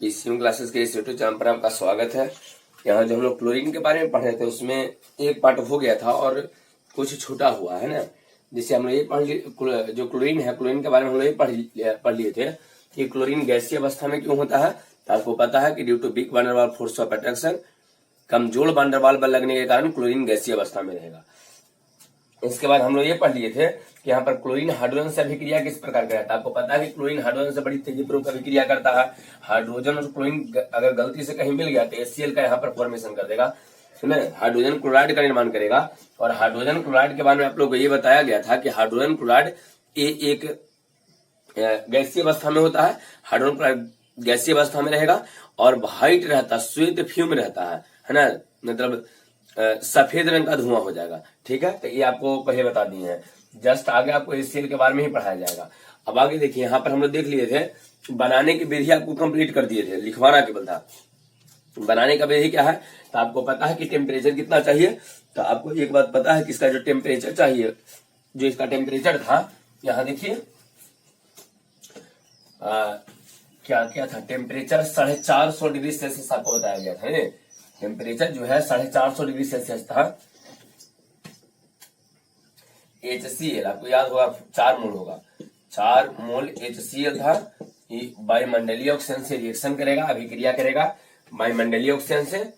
PCM classes के इस YouTube channel पर आपका स्वागत है। यहाँ जो हम लोग क्लोरीन के बारे में पढ़ रहे थे उसमें एक पार्ट हो गया था और कुछ छूटा हुआ है ना। जिससे हम लोग ये पढ़ लिए, जो क्लोरीन है, क्लोरीन के बारे में हम लोग ये पढ़ लिए थे कि क्लोरीन गैसीय अवस्था में क्यों होता है। तो आपको पता है कि due to weak van der Waals force of attraction, कमजोर वैन डेर वाल्स बल लगने के कारण क्लोरीन गैसीय अवस्था में रहेगा। इसके बाद हम लोग ये पढ़ लिए थे कि यहाँ पर क्लोरीन हाइड्रोजन से अभिक्रिया किस प्रकार करता है। आपको पता है कि क्लोरीन हाइड्रोजन से बड़ी तेजी पूर्वक अभिक्रिया करता है। हाइड्रोजन और क्लोरीन अगर गलती से कहीं मिल गया तो HCl का यहाँ पर फॉर्मेशन कर देगा, हाइड्रोजन क्लोराइड का निर्माण करेगा। और हाइड्रोजन क्लोराइड के बारे में आप लोग को ये बताया गया था कि हाइड्रोजन क्लोराइड एक गैसीय अवस्था में होता है। हाइड्रोजन क्लोराइड गैसीय अवस्था में रहेगा और व्हाइट रहता, श्वेत फ्यूम रहता है ना, मतलब सफेद रंग का धुआं हो जाएगा। ठीक है, तो ये आपको पहले बता दिए हैं। जस्ट आगे आपको HCl के बारे में ही पढ़ाया जाएगा। अब आगे देखिए, यहाँ पर हम लोग देख लिए थे बनाने की विधि, आपको कंप्लीट कर दिए थे, लिखवाना केवल था। बनाने का विधि क्या है, तो आपको पता है कि टेम्परेचर कितना चाहिए। तो आपको एक बात पता है कि इसका जो टेम्परेचर चाहिए, जो इसका टेम्परेचर था, यहाँ देखिए क्या क्या था। टेम्परेचर 450 डिग्री सेल्सियस आपको बताया गया था। टेम्परेचर जो है 450 डिग्री सेल्सियस था। HCl आपको याद होगा 4 मोल होगा, 4 मोल HCl था। वायुमंडलीय ऑक्सीजन से रिएक्शन करेगा, अभिक्रिया करेगा वायुमंडलीय ऑक्सीजन से।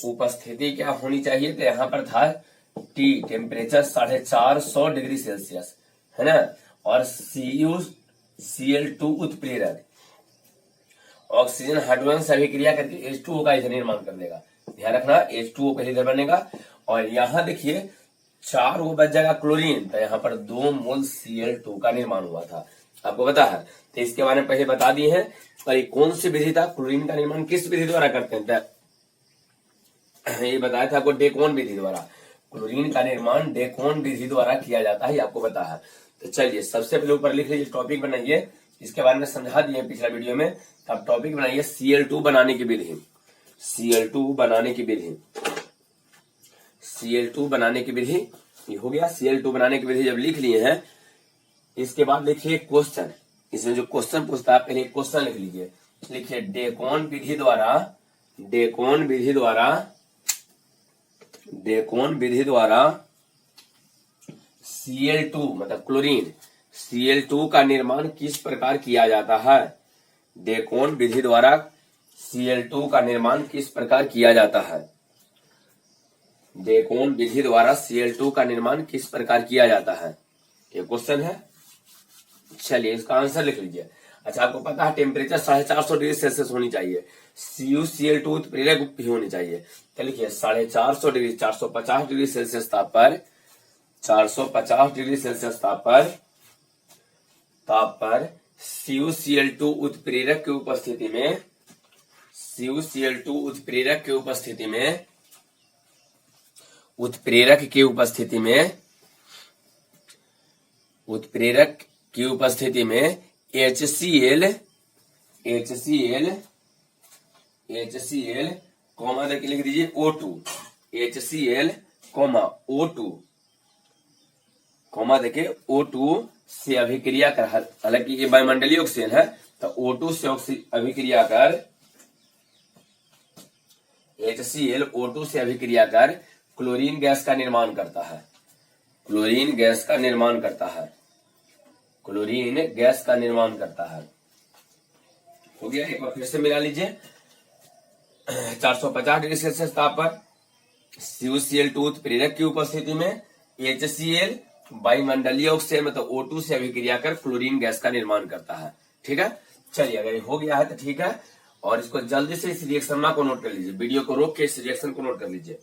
उपस्थिति क्या होनी चाहिए, तो यहाँ पर था T, टेम्परेचर 450 डिग्री सेल्सियस, है ना। और CuCl2 उत्प्रेरक, ऑक्सीजन हाइड्रोजन से अभिक्रिया करके H2O का इधर निर्माण कर देगा। ध्यान रखना, H2O पहले इधर बनेगा। और यहाँ देखिए 4 वो बच जाएगा क्लोरीन, तो यहाँ पर 2 मोल Cl2 का निर्माण हुआ था। आपको पता है, तो इसके बारे में पहले बता दिए हैं। और ये कौन सी विधि था, क्लोरीन का निर्माण किस विधि द्वारा करते हैं, ये बताया था आपको, डेकोन विधि द्वारा। क्लोरीन का निर्माण डेकोन विधि द्वारा किया जाता है, आपको पता है। तो चलिए सबसे पहले ऊपर लिख लीजिए, टॉपिक बनाइए। इसके बारे में समझा दिए पिछला वीडियो में। अब टॉपिक बनाइए Cl2 बनाने की विधि। Cl2 बनाने की विधि, Cl2 बनाने की विधि, ये हो गया। Cl2 बनाने की विधि जब लिख लिए हैं, इसके बाद लिखिए क्वेश्चन। इसमें जो क्वेश्चन पूछता है पहले क्वेश्चन लिख लीजिए। लिखिए डेकोन विधि द्वारा, डेकोन विधि द्वारा, डेकोन विधि द्वारा Cl2 मतलब क्लोरीन, Cl2 का निर्माण किस प्रकार किया जाता है। डेकोन विधि द्वारा Cl2 का निर्माण किस प्रकार किया जाता है। डेकोन विधि द्वारा Cl2 का निर्माण किस प्रकार किया जाता है, ये क्वेश्चन है। चलिए इसका आंसर लिख लीजिए। अच्छा, आपको पता है टेम्परेचर 450 डिग्री सेल्सियस होनी चाहिए, CuCl2 उत्प्रेरक भी होनी चाहिए। तो लिखिए 450 डिग्री, 450 डिग्री सेल्सियस ताप पर, 450 डिग्री सेल्सियस ताप पर CuCl2 उत्प्रेरक की उपस्थिति में, CuCl2 उत्प्रेरक की उपस्थिति में, उत्प्रेरक की उपस्थिति में, उत्प्रेरक की उपस्थिति में HCl कॉमा देके लिख दीजिए O2, HCl O2 कॉमा देके O2 से अभिक्रिया कर, हालांकि ये वायुमंडलीय ऑक्सीजन है, तो O2 से अभिक्रिया कर, HCl O2 से अभिक्रिया कर क्लोरीन गैस का निर्माण करता है। क्लोरीन गैस का निर्माण करता है, क्लोरीन गैस का निर्माण करता है। हो गया, एक बार फिर से मिला लीजिए। 450 डिग्री सेल्सियस ताप पर CuCl2 उत्प्रेरक की उपस्थिति में HCl वायुमंडलीय ऑक्सीजन मतलब O2 से अभिक्रिया कर क्लोरीन गैस का निर्माण करता है। ठीक है, चलिए अगर ये हो गया है तो ठीक है। और इसको जल्दी से इस रिएक्शन को नोट कर लीजिए, वीडियो को रोक के इस रिएक्शन को नोट कर लीजिए।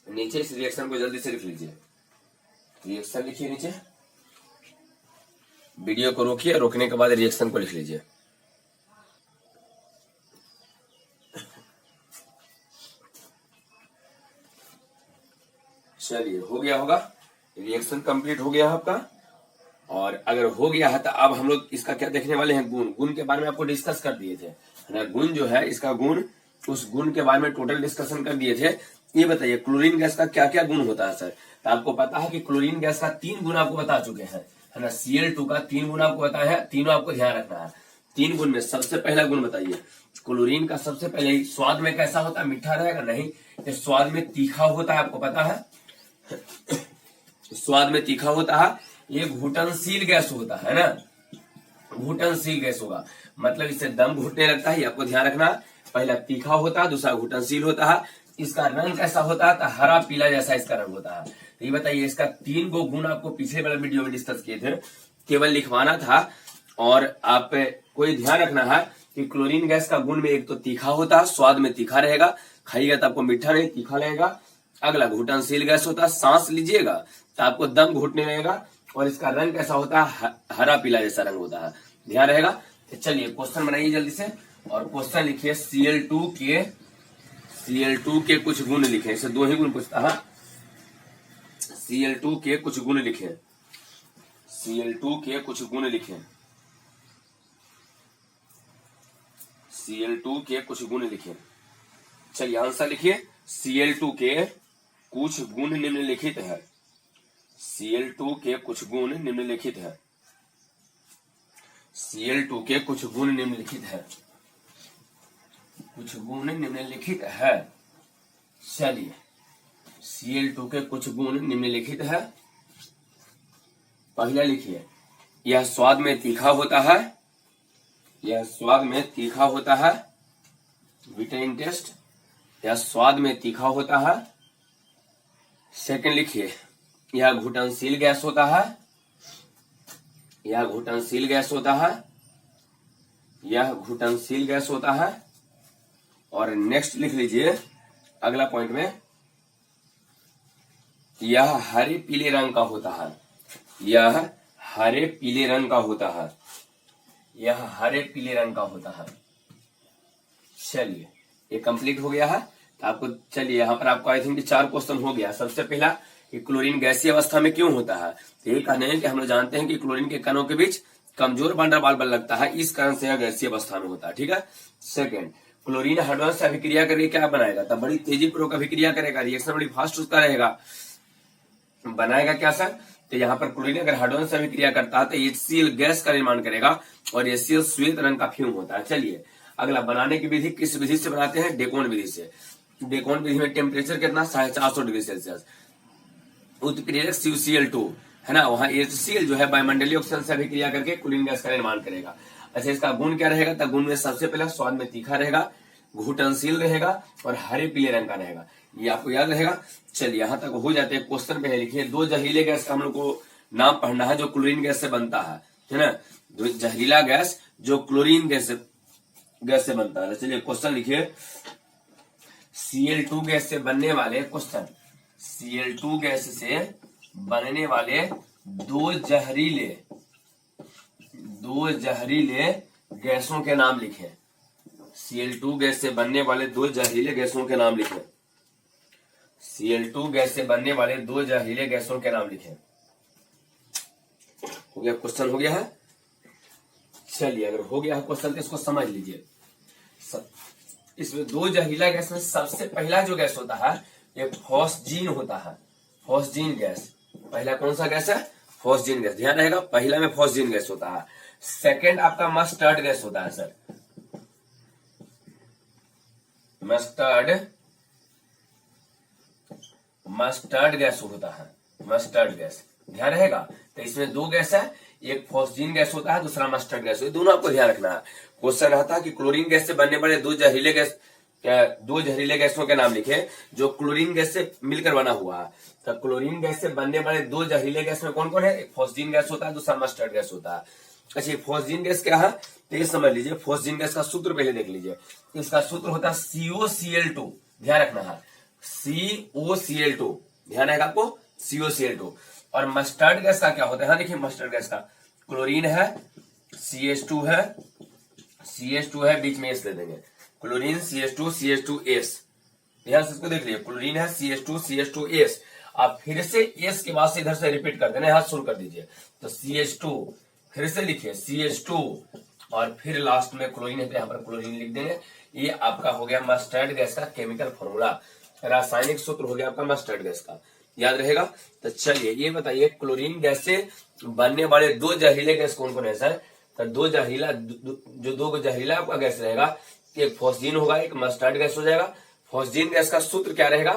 नीचे इस रिएक्शन को जल्दी से लिख लीजिए। रिएक्शन लिखिए नीचे, वीडियो को रोकिए, रोकने के बाद रिएक्शन को लिख लीजिए। चलिए हो गया होगा, रिएक्शन कंप्लीट हो गया है आपका। और अगर हो गया है तो अब हम लोग इसका क्या देखने वाले हैं, गुण। गुण के बारे में आपको डिस्कस कर दिए थे, है ना। गुण जो है इसका गुण, उस गुण के बारे में टोटल डिस्कशन कर दिए थे। ये बताइए क्लोरीन गैस का क्या क्या गुण होता है सर। तो आपको पता है कि क्लोरीन गैस का 3 गुण आपको बता चुके हैं, है ना। Cl2 का 3 गुण आपको बताया है, तीनों आपको ध्यान रखना है। 3 गुण में सबसे पहला गुण बताइए। क्लोरीन का सबसे पहले स्वाद में कैसा होता है, मीठा रहेगा? नहीं, ये स्वाद में तीखा होता है, आपको पता है। स्वाद में तीखा होता है, ये घुटनशील गैस होता है ना, घुटनशील गैस होगा, मतलब इससे दम घुटने लगता है, आपको ध्यान रखना। पहला तीखा होता है, दूसरा घुटनशील होता है। इसका रंग कैसा होता है? तो हरा पीला जैसा इसका रंग होता है। तो ये बताइए, इसका 3 गो गुण आपको पिछले वाले वीडियो में डिस्कस किए थे, केवल लिखवाना था। और आप कोई ध्यान रखना है कि क्लोरीन गैस का गुण में एक तो तीखा होता है, स्वाद में तीखा रहेगा, खाइएगा तो आपको मीठा नहीं तीखा लगेगा। अगला घुटनशील गैस होता है, सांस लीजिएगा तो आपको दम घुटने लगेगा। और इसका रंग कैसा होता है? हरा पीला जैसा रंग होता है, ध्यान रहेगा। तो चलिए क्वेश्चन बनाइए जल्दी से, और क्वेश्चन लिखिए Cl2 के कुछ गुण लिखे। इसे 2 ही गुण पूछता है। Cl2 के कुछ गुण लिखे, Cl2 के कुछ गुण लिखे, Cl2 के कुछ गुण लिखे। चलिए आंसर लिखिए। Cl2 के कुछ गुण निम्नलिखित है। Cl2 के कुछ गुण निम्नलिखित है। Cl2 के कुछ गुण निम्नलिखित है। कुछ गुण निम्नलिखित है। चलिए Cl2 के कुछ गुण निम्नलिखित है। पहला लिखिए, यह स्वाद में तीखा होता है, यह स्वाद में तीखा होता है, विटामिन टेस्ट, यह स्वाद में तीखा होता है। सेकंड लिखिए, यह घुटनशील गैस होता है, यह घुटनशील गैस होता है, यह घुटनशील गैस होता है। और नेक्स्ट लिख लीजिए अगला पॉइंट में, यह हरे पीले रंग का होता है, यह हरे पीले रंग का होता है, यह हरे पीले रंग का होता है। चलिए ये कंप्लीट हो गया है। तो आपको चलिए यहाँ पर आपको आई थिंक 4 क्वेश्चन हो गया। सबसे पहला कि क्लोरीन गैसीय अवस्था में क्यों होता है? तो ये कहने हैं कि हम लोग जानते हैं कि क्लोरीन के कणों के बीच कमजोर वैन डेर वाल्स बल लगता है, इस कारण से यह गैसीय अवस्था में होता है, ठीक है। सेकंड, क्लोरीन हाइड्रोजन से अभिक्रिया करके क्या बनाएगा? तब बड़ी तेजी पूर्वक अभिक्रिया करेगा, रिएक्शन बड़ी फास्ट उसका रहेगा, बनाएगा क्या सर? तो यहाँ पर क्लोरीन अगर हाइड्रोजन से अभिक्रिया करता है तो HCl गैस का निर्माण करेगा, और HCl श्वेत रंग का फ्यूम होता है। चलिए अगला, बनाने की विधि किस विधि से बनाते हैं? डेकोन विधि से। डेकोन विधि में टेम्परेचर कितना? 450 डिग्री सेल्सियस। उत्प्रेरक CuCl2 है ना, वहां HCl जो है वायुमंडलीय ऑक्सीजन से अभिक्रिया करके क्लोरीन गैस का निर्माण करेगा। अच्छा, इसका गुण क्या रहेगा? तो गुण में सबसे पहले स्वाद में तीखा रहेगा, घुटनशील रहेगा, और हरे पीले रंग का रहेगा, ये आपको याद रहेगा। चलिए यहाँ तक हो जाते हैं। क्वेश्चन पहले लिखिए, 2 जहरीले गैस का हम लोग को नाम पढ़ना है जो क्लोरीन गैस से बनता है ना। 2 जहरीला गैस जो क्लोरीन गैस से बनता है। चलिए क्वेश्चन लिखिए, Cl2 गैस से बनने वाले, क्वेश्चन, Cl2 गैस से बनने वाले 2 जहरीले गैसों के नाम लिखें। Cl2 गैस से बनने वाले 2 जहरीले गैसों के नाम लिखें। Cl2 गैस से बनने वाले 2 जहरीले गैसों के नाम लिखें। हो गया, क्वेश्चन हो गया है। चलिए अगर हो गया है क्वेश्चन तो इसको समझ लीजिए। इसमें 2 जहरीला गैस में सबसे पहला जो गैस होता है ये फॉस्जीन होता है, फॉस्जीन गैस। पहला कौन सा गैस है? फॉस्जीन गैस, ध्यान रहेगा, पहला में फॉस्जीन गैस होता है। सेकंड आपका मस्टर्ड गैस होता है सर, मस्टर्ड गैस होता है, मस्टर्ड गैस, ध्यान रहेगा। तो इसमें 2 गैस है, एक फॉस्जीन गैस होता है, दूसरा मस्टर्ड गैस, ये दोनों आपको ध्यान रखना है। क्वेश्चन रहता है कि क्लोरीन गैस से बनने वाले 2 जहरीले गैसों के नाम लिखे जो क्लोरीन गैस से मिलकर बना हुआ है। तो क्लोरीन गैस से बनने वाले 2 जहरीले गैस में कौन कौन है? एक फॉस्जीन गैस होता है, दूसरा मस्टर्ड गैस होता है। अच्छा, फॉस्जीन गैस क्या है तो ये समझ लीजिए। फॉस्जीन गैस का सूत्र पहले देख लीजिए। इसका सूत्र होता है COCl2, ध्यान रखना है, COCl2, ध्यान रहेगा आपको, COCl2। और मस्टर्ड गैस का क्या होता है? हाँ देखिए, मस्टर्ड गैस का क्लोरीन है, CH2 है, बीच में एस ले देंगे, क्लोरीन CH2S, ध्यान से इसको देख लीजिए, क्लोरीन है CH2S। आप फिर से एस के बाद से इधर से रिपीट कर देना, हाथ शुरू कर दीजिए। तो CH2, फिर से लिखिए CH2, और फिर लास्ट में क्लोरीन है तो यहाँ पर क्लोरीन लिख देंगे। ये आपका हो गया मस्टर्ड गैस का केमिकल फॉर्मूला, रासायनिक सूत्र हो गया आपका मस्टर्ड गैस का, याद रहेगा। तो चलिए ये बताइए, क्लोरीन गैस से बनने वाले 2 जहरीले गैस कौन कौन है सर? तो दो जहरीला आपका गैस रहेगा, एक फॉस्जीन होगा, एक मस्टर्ड गैस हो जाएगा। फॉस्जीन गैस का सूत्र क्या रहेगा,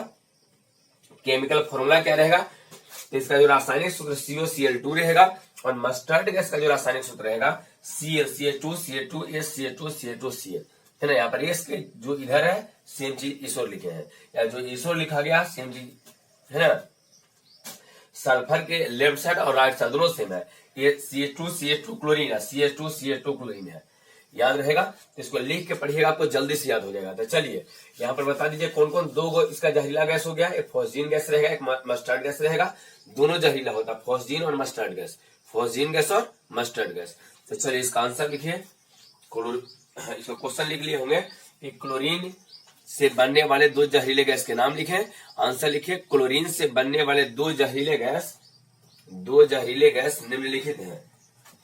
केमिकल फॉर्मूला क्या रहेगा, तो इसका जो रासायनिक सूत्र COCl2 रहेगा, और मस्टर्ड गैस का जो रासायनिक सूत्र रहेगा CH2 है ना। यहाँ पर इसके जो इधर है सेम चीज इस ओर लिखे हैं, या जो इस ओर लिखा गया सेम चीज है ना। सल्फर के लेफ्ट साइड और राइट साइड दोनों सेम है। ये CH2 क्लोरीन है, CH2 क्लोरीन है, याद रहेगा। तो इसको लिख के पढ़िएगा, आपको जल्दी से याद हो जाएगा। तो चलिए यहाँ पर बता दीजिए कौन कौन दो इसका जहरीला गैस हो गया। एक फॉस्जीन गैस रहेगा, एक मस्टर्ड गैस रहेगा, दोनों जहरीला होता है, फॉस्जीन और मस्टर्ड गैस, फॉस्जीन गैस और मस्टर्ड गैस। तो चलिए इसका आंसर लिखिए, इसको क्वेश्चन लिख लिए होंगे कि क्लोरीन से बनने वाले दो जहरीले गैस के नाम लिखें। आंसर लिखिए, क्लोरीन से बनने वाले दो जहरीले गैस निम्नलिखित हैं।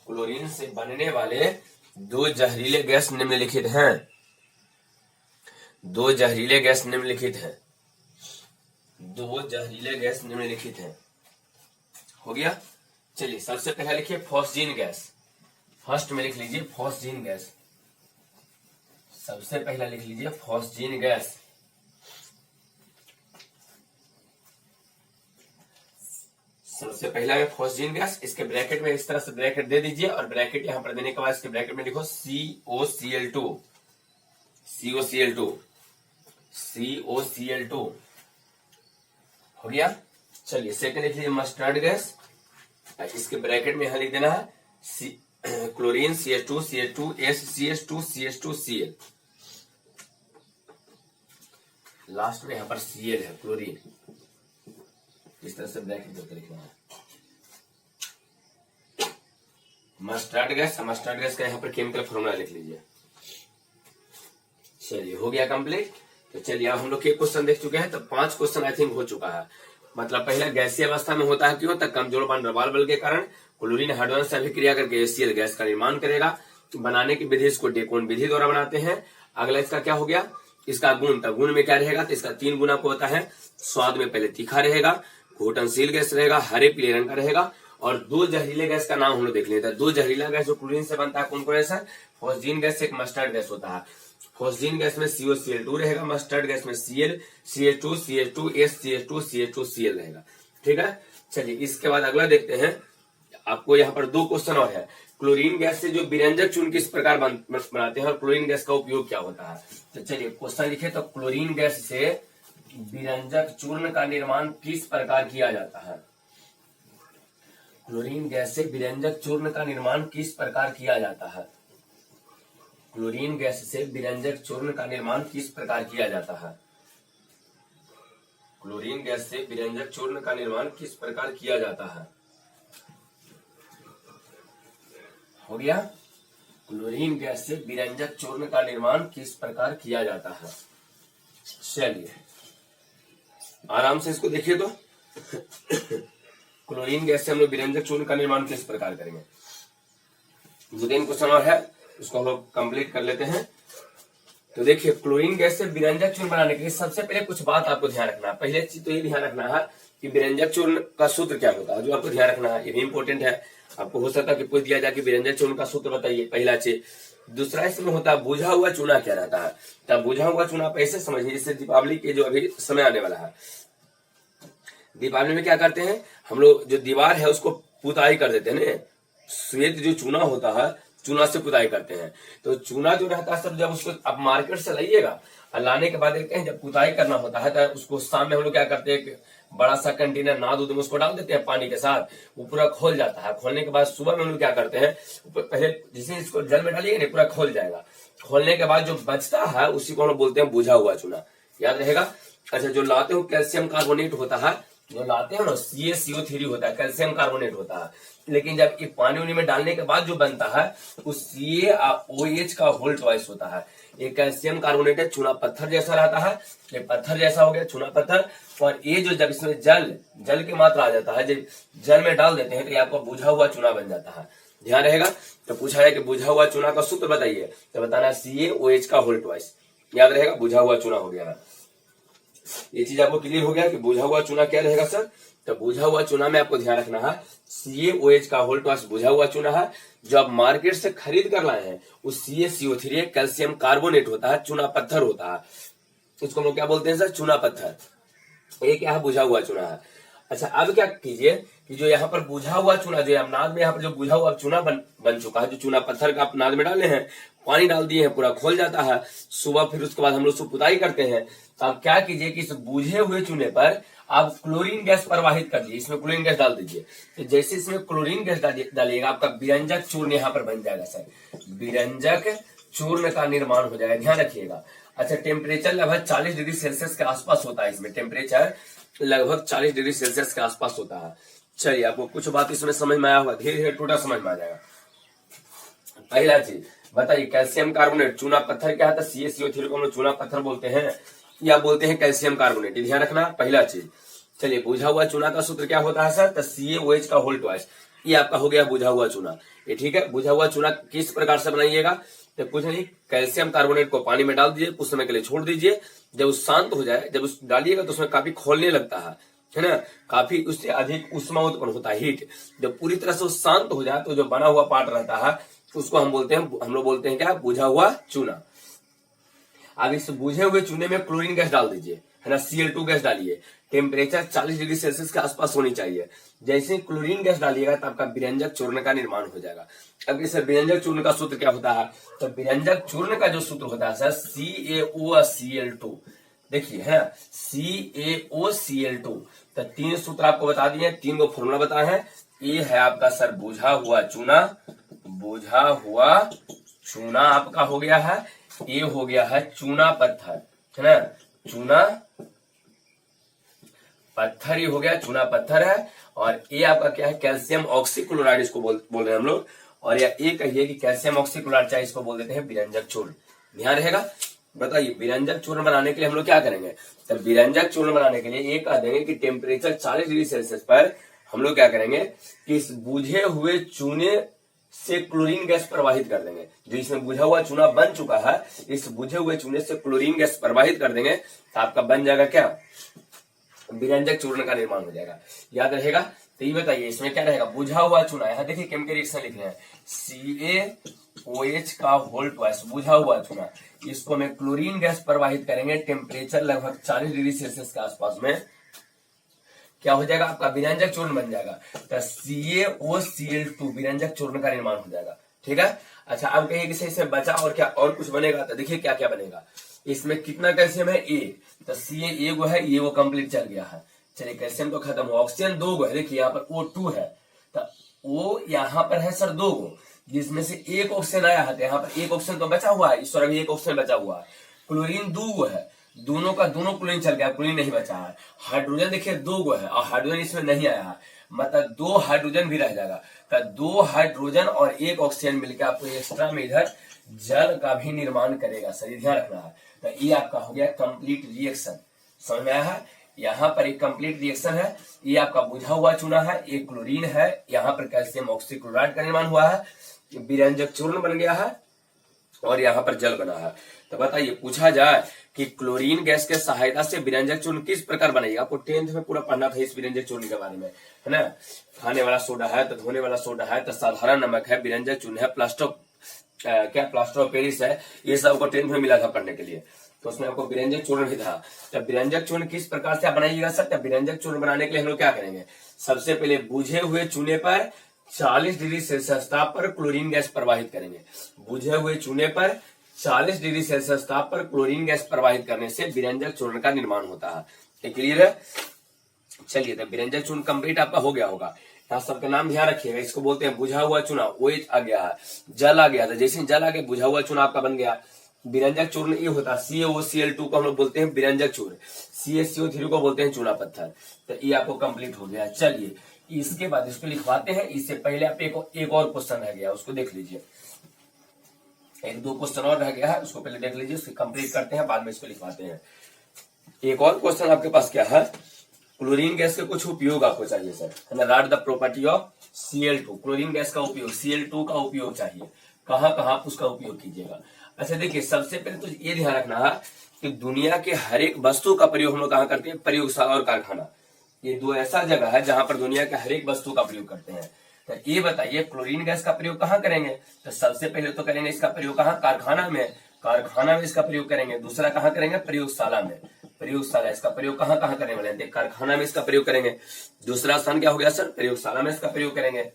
क्लोरीन से बनने वाले दो जहरीले गैस निम्नलिखित हैं। दो जहरीले गैस निम्नलिखित हैं। दो जहरीले गैस निम्नलिखित हैं। हो गया। चलिए सबसे पहला लिखिए फॉस्जीन गैस। फर्स्ट में लिख लीजिए फॉस्जीन गैस। सबसे पहला लिख लीजिए फॉस्जीन गैस। सबसे पहला है फॉस्जीन गैस। इसके ब्रैकेट में इस तरह से ब्रैकेट दे दीजिए, और ब्रैकेट यहां पर देने के बाद इसके ब्रैकेट में लिखो COCl2 हो गया। चलिए सेकंड लिख लीजिए मस्टर्ड गैस। इसके ब्रैकेट में यहां लिख देना है क्लोरीन CH2CH2S CH2CL। लास्ट में यहां पर Cl है, क्लोरीन। इस तरह से ब्रैकेट करके लिखना है। मस्टर्ड गैस का यहाँ पर केमिकल फॉर्मूला लिख लीजिए। चलिए हो गया कंप्लीट। तो चलिए अब हम लोग के क्वेश्चन देख चुके हैं, तो 5 क्वेश्चन आई थिंक हो चुका है। मतलब पहला गैसीय अवस्था में होता है, क्यों तक कमजोर वैन der Waals बल के कारण क्लोरीन हाइड्रोजन से अभिक्रिया करके HCl गैस का निर्माण करेगा। बनाने की विधि इसको डेकोन विधि द्वारा बनाते हैं। अगला इसका क्या हो गया, इसका गुण। तो गुण में क्या रहेगा, तो इसका 3 गुना को होता है। स्वाद में पहले तीखा रहेगा, घुलनशील गैस रहेगा, हरे पीले रंग का रहेगा। और दो जहरीले गैस का नाम हम लोग देख लेते हैं। दो जहरीला गैस जो क्लोरीन से बनता है कौन कौन है सर, फॉस्जीन गैस, एक मस्टर्ड गैस होता है। फॉस्जीन गैस में COCl2 रहेगा, मस्टर्ड गैस में Cl, CH2 CH2 रहेगा। ठीक है। चलिए इसके बाद अगला देखते हैं। आपको यहाँ पर 2 क्वेश्चन और है। क्लोरीन गैस से जो विरंजक चूर्ण किस प्रकार बनाते हैं, और क्लोरीन गैस का उपयोग क्या होता है। तो चलिए क्वेश्चन लिखे, तो क्लोरीन गैस से विरंजक चूर्ण का निर्माण किस प्रकार किया जाता है। क्लोरीन गैस से विरंजक चूर्ण का निर्माण किस प्रकार किया जाता है। क्लोरीन गैस से विरंजक चूर्ण का निर्माण किस प्रकार किया जाता है। क्लोरीन गैस से विरंजक चूर्ण का निर्माण किस प्रकार किया जाता है। हो गया। क्लोरीन गैस से विरंजक चूर्ण का निर्माण किस प्रकार किया जाता है। चलिए आराम से इसको देखिए। तो क्लोरीन गैस से हम लोग विरंजक चूर्ण का निर्माण किस प्रकार करेंगे। 2-3 क्वेश्चन और है, उसको हम लोग कंप्लीट कर लेते हैं। तो देखिए क्लोरीन गैस से विरंजक चूर्ण बनाने के लिए सबसे पहले कुछ बात आपको ध्यान रखना है। पहले चीज तो ये ध्यान रखना है कि विरंजक चूर्ण का सूत्र क्या होता है, जो आपको ध्यान रखना है। ये भी इंपॉर्टेंट है। आपको हो सकता है कि पूछ दिया जाए कि विरंजक चूर्ण का सूत्र बताइए, पहला चीज। दूसरा इसमें होता है बुझा हुआ चूना क्या रहता है। तब बुझा हुआ चूना आप ऐसे समझिए, जैसे दीपावली के जो अभी समय आने वाला है, दीपावली में क्या करते हैं हम लोग, जो दीवार है उसको पुताई कर देते हैं ना। श्वेत जो चूना होता है, चूना से पुताई करते हैं। तो चूना जो रहता है सब, जब उसको आप मार्केट से लाइएगा, और लाने के बाद देखते हैं जब पुताई करना होता है तो उसको शाम में हम लोग क्या करते हैं, बड़ा सा कंटेनर नाद उद में उसको डाल देते हैं पानी के साथ, वो पूरा खोल जाता है। खोलने के बाद सुबह में हम लोग क्या करते हैं, पहले जिसे इसको जल में डालिएगा पूरा खोल जाएगा। खोलने के बाद जो बचता है उसी को हम लोग बोलते हैं बुझा हुआ चूना, याद रहेगा। अच्छा, जो लाते हो कैल्शियम कार्बोनेट होता है, जो लाते हैं ना CaCO3 होता है, कैल्शियम कार्बोनेट होता है। लेकिन जब ये पानी उनी में डालने के बाद जो बनता है वो CaOH का होल ट्वाइस होता है। ये कैल्शियम कार्बोनेट है, चूना पत्थर जैसा रहता है। ये पत्थर जैसा हो गया चूना पत्थर। और ये जो जब इसमें जल की मात्रा आ जाता है, जब जल में डाल देते हैं तो ये आपका बुझा हुआ चूना बन जाता है। ध्यान रहेगा। तो पूछा है कि बुझा हुआ चूना का सूत्र बताइए, तो बताना CaOH का होल ट्वाइस, याद रहेगा। बुझा हुआ चूना हो गया। ये चीज आपको क्लियर हो गया कि बुझा हुआ चूना क्या रहेगा सर, तो बुझा हुआ चूना में आपको ध्यान रखना है CaOH का होल ट्वाइस बुझा हुआ चूना है। जो आप मार्केट से खरीद कर लाए हैं वो CaCO3 कैल्शियम कार्बोनेट होता है, चूना पत्थर होता है। इसको हम लोग क्या बोलते हैं सर? चूना पत्थर। ये क्या है? बुझा हुआ चूना है। अच्छा, अब क्या कीजिए कि जो यहाँ पर बुझा हुआ चूना, जो नाद में यहाँ पर जो बुझा हुआ चूना बन चुका है, जो चूना पत्थर का आप नाद में डाले हैं, पानी डाल दिए हैं, पूरा खोल जाता है। सुबह फिर उसके बाद हम लोग उसको पुताई करते हैं। तो आप क्या कीजिए कि इस बुझे हुए चूने पर आप क्लोरीन गैस प्रवाहित कर दीजिए, इसमें क्लोरीन गैस डाल दीजिए। तो जैसे इसमें क्लोरीन गैस डालिएगा, आपका विरंजक चूर्ण यहाँ पर बन जाएगा सर, विरंजक चूर्ण का निर्माण हो जाएगा, ध्यान रखिएगा। अच्छा, टेम्परेचर लगभग 40 डिग्री सेल्सियस के आसपास होता है। इसमें टेम्परेचर लगभग 40 डिग्री सेल्सियस के आसपास होता है। चलिए, आपको कुछ बात इसमें समझ में आया होगा, धीरे धीरे टोटल समझ में आ जाएगा। पहला चीज बताइए, कैल्शियम कार्बोनेट चूना पत्थर क्या है? CaCO3 को हम लोग चूना पत्थर बोलते हैं या बोलते हैं कैल्शियम कार्बोनेट, ध्यान रखना पहला चीज। चलिए, बुझा हुआ चूना का सूत्र क्या होता है सर? तो CaOH का होल ट्वाइस। ये आपका हो गया बुझा हुआ चूना। ये ठीक है। बुझा हुआ चूना किस प्रकार से बनाइएगा? तो कुछ नहीं, कैल्शियम कार्बोनेट को पानी में डाल दीजिए, कुछ समय के लिए छोड़ दीजिए। जब वो शांत हो जाए, जब उस डालिएगा तो उसमें काफी खोलने लगता है ना, काफी उससे अधिक उष्मा उत्पन्न होता है, हीट। जब पूरी तरह से शांत हो जाए तो जो बना हुआ पार्ट रहता है उसको हम लोग बोलते हैं क्या? बुझा हुआ चूना। अब इस बुझे हुए चूने में क्लोरीन गैस डाल दीजिए, है ना, Cl2 गैस डालिए। टेम्परेचर 40 डिग्री सेल्सियस के आसपास होनी चाहिए। जैसे क्लोरीन गैस डालिएगा तो आपका विरंजक चूर्ण का निर्माण हो जाएगा। अब इस विरंजक चूर्ण का सूत्र क्या होता है? तो विरंजक चूर्ण का जो सूत्र होता है सर, CaOCl2। देखिए, है ना, CaOCl2। तो 3 सूत्र आपको बता दिए, 3 को फॉर्मूला बताए हैं। ये है आपका सर बुझा हुआ चूना, बुझा हुआ चूना आपका हो गया है। ये हो गया है चूना पत्थर, है ना, चूना पत्थर, ये हो गया चूना पत्थर है। और ये आपका क्या है? कैल्शियम ऑक्सीक्लोराइड, इसको बोल रहे हैं हम लोग। और ये कहिए कि कैल्शियम ऑक्सीक्लोराइड, चाहे इसको बोल देते हैं विरंजक चूर्ण, ध्यान रहेगा। बताइए, विरंजक चूर्ण बनाने के लिए हम लोग क्या करेंगे? तो विरंजक चूर्ण बनाने के लिए ये कह देंगे कि टेम्परेचर 40 डिग्री सेल्सियस पर हम लोग क्या करेंगे कि इस बुझे हुए चूने से क्लोरीन गैस प्रवाहित कर देंगे। जो इसमें बुझा हुआ चूना बन चुका है, इस बुझे हुए चूने से क्लोरीन गैस प्रवाहित कर देंगे तो आपका बन जाएगा क्या? विरंजक चूर्ण का निर्माण हो जाएगा, याद रहेगा। तो ये बताइए, इसमें क्या रहेगा? बुझा हुआ चूना, यहाँ देखिए केमिकल रिएक्शन लिख रहे हैं, CaOH का होल ट्वाइस, बुझा हुआ चूना। इसको में क्लोरीन गैस प्रवाहित करेंगे, टेम्परेचर लगभग 40 डिग्री सेल्सियस के आसपास में क्या हो जाएगा? आपका विरंजक चूर्ण बन जाएगा। तो CaOCl2 विरंजक चूर्ण का निर्माण हो जाएगा, ठीक है। अच्छा, अब कहिए कि इसमें बचा और क्या और कुछ बनेगा? तो देखिए क्या क्या बनेगा। इसमें कितना कैल्शियम है? 1। तो Ca एगो है, ये वो कंप्लीट चल गया है। चलिए, कैल्शियम तो खत्म हुआ। ऑक्सीजन 2 गो है, देखिए यहाँ पर O2 है, तो O यहाँ पर है सर 2 गो, जिसमें से 1 ऑक्सीजन आया है। तो यहाँ पर 1 ऑक्सीजन तो बचा हुआ है, इस तरह भी 1 ऑक्सीजन बचा हुआ है। क्लोरीन 2 गो है, दोनों का दोनों क्लोरीन चल गया, क्लोरीन नहीं बचा है। हाइड्रोजन देखिए 2 गो है और हाइड्रोजन इसमें नहीं आया है, मतलब 2 हाइड्रोजन भी रह जाएगा। तो 2 हाइड्रोजन और 1 ऑक्सीजन मिलकर आपको एक्स्ट्रा में इधर जल का भी निर्माण करेगा, सही ध्यान रखना है। तो ये आपका हो गया कंप्लीट रिएक्शन, समझ में आया है। यहाँ पर एक कंप्लीट रिएक्शन है, ये आपका बुझा हुआ चूना है, एक क्लोरीन है, यहाँ पर कैल्शियम ऑक्सीक्लोराइड का निर्माण हुआ है, विरंजक चूर्ण बन गया है और यहाँ पर जल बना है। तो बताइए, पूछा जाए कि क्लोरीन गैस के सहायता से विरंजक चूर्ण किस प्रकार बनेगा? आपको 10th में पूरा पढ़ना था इस विरंजक चूर्ण के बारे में, है ना। खाने वाला सोडा है, तो धोने वाला सोडा है, तो साधारण नमक है, विरंजक चूर्ण है, प्लास्टर ऑफ पेरिस है, ये सब आपको 10th में मिला था पढ़ने के लिए। तो उसमें आपको विरंजक चूर्ण भी था। तो विरंजक चूर्ण किस प्रकार से आप बनाइएगा सर? तो विरंजक चूर्ण बनाने के लिए हम लोग क्या करेंगे? सबसे पहले बुझे हुए चूने पर 40 डिग्री सेल्सियस ताप पर क्लोरीन गैस प्रवाहित करेंगे। बुझे हुए चूने पर 40 डिग्री सेल्सियस ताप पर क्लोरीन गैस प्रवाहित करने से विरंजक चूर्ण का निर्माण होता है। ये क्लियर है? चलिए, तो विरंजक चूर्ण कंप्लीट आपका हो गया होगा। यहाँ सबका नाम ध्यान रखिएगा, इसको बोलते हैं बुझा हुआ चूना। OH आ गया है, जल आ गया था, जैसे जल आ गया बुझा हुआ चूना आपका बन गया। विरंजक चूर्ण ये होता है, CaOCl2 को हम लोग बोलते हैं विरंजक चूर्ण, CaCO3 को बोलते हैं चूना पत्थर। तो ये आपको कंप्लीट हो गया। चलिए, इसके बाद इसको लिखवाते हैं। इससे पहले आप एक और क्वेश्चन रह गया, उसको देख लीजिए। 1-2 क्वेश्चन और रह गया है, उसको पहले देख लीजिए, उसको कंप्लीट करते हैं, बाद में इसको लिखवाते हैं। एक और क्वेश्चन आपके पास क्या है? क्लोरीन गैस के कुछ उपयोग आपको चाहिए सर, है ना। Right the property of Cl2, chlorine gas का उपयोग, Cl2 का उपयोग चाहिए, कहाँ कहाँ आप उसका उपयोग कीजिएगा। अच्छा देखिए, सबसे पहले तो ये ध्यान रखना है कि दुनिया के हर एक वस्तु का प्रयोग हम लोग कहाँ करते हैं? प्रयोगशाला और कारखाना। ये दो ऐसा जगह है जहां पर दुनिया के हर एक वस्तु का प्रयोग करते हैं। तो ये बताइए क्लोरीन गैस का प्रयोग कहाँ करेंगे? तो सबसे पहले तो करेंगे इसका प्रयोग कहाँ? कारखाना में। कारखाना में इसका प्रयोग करेंगे। दूसरा कहाँ करेंगे? प्रयोगशाला में। प्रयोगशाला इसका प्रयोग कहाँ कहाँ करेंगे? बोले कारखाना में इसका प्रयोग करेंगे। दूसरा स्थान क्या हो गया सर? प्रयोगशाला में इसका प्रयोग करेंगे।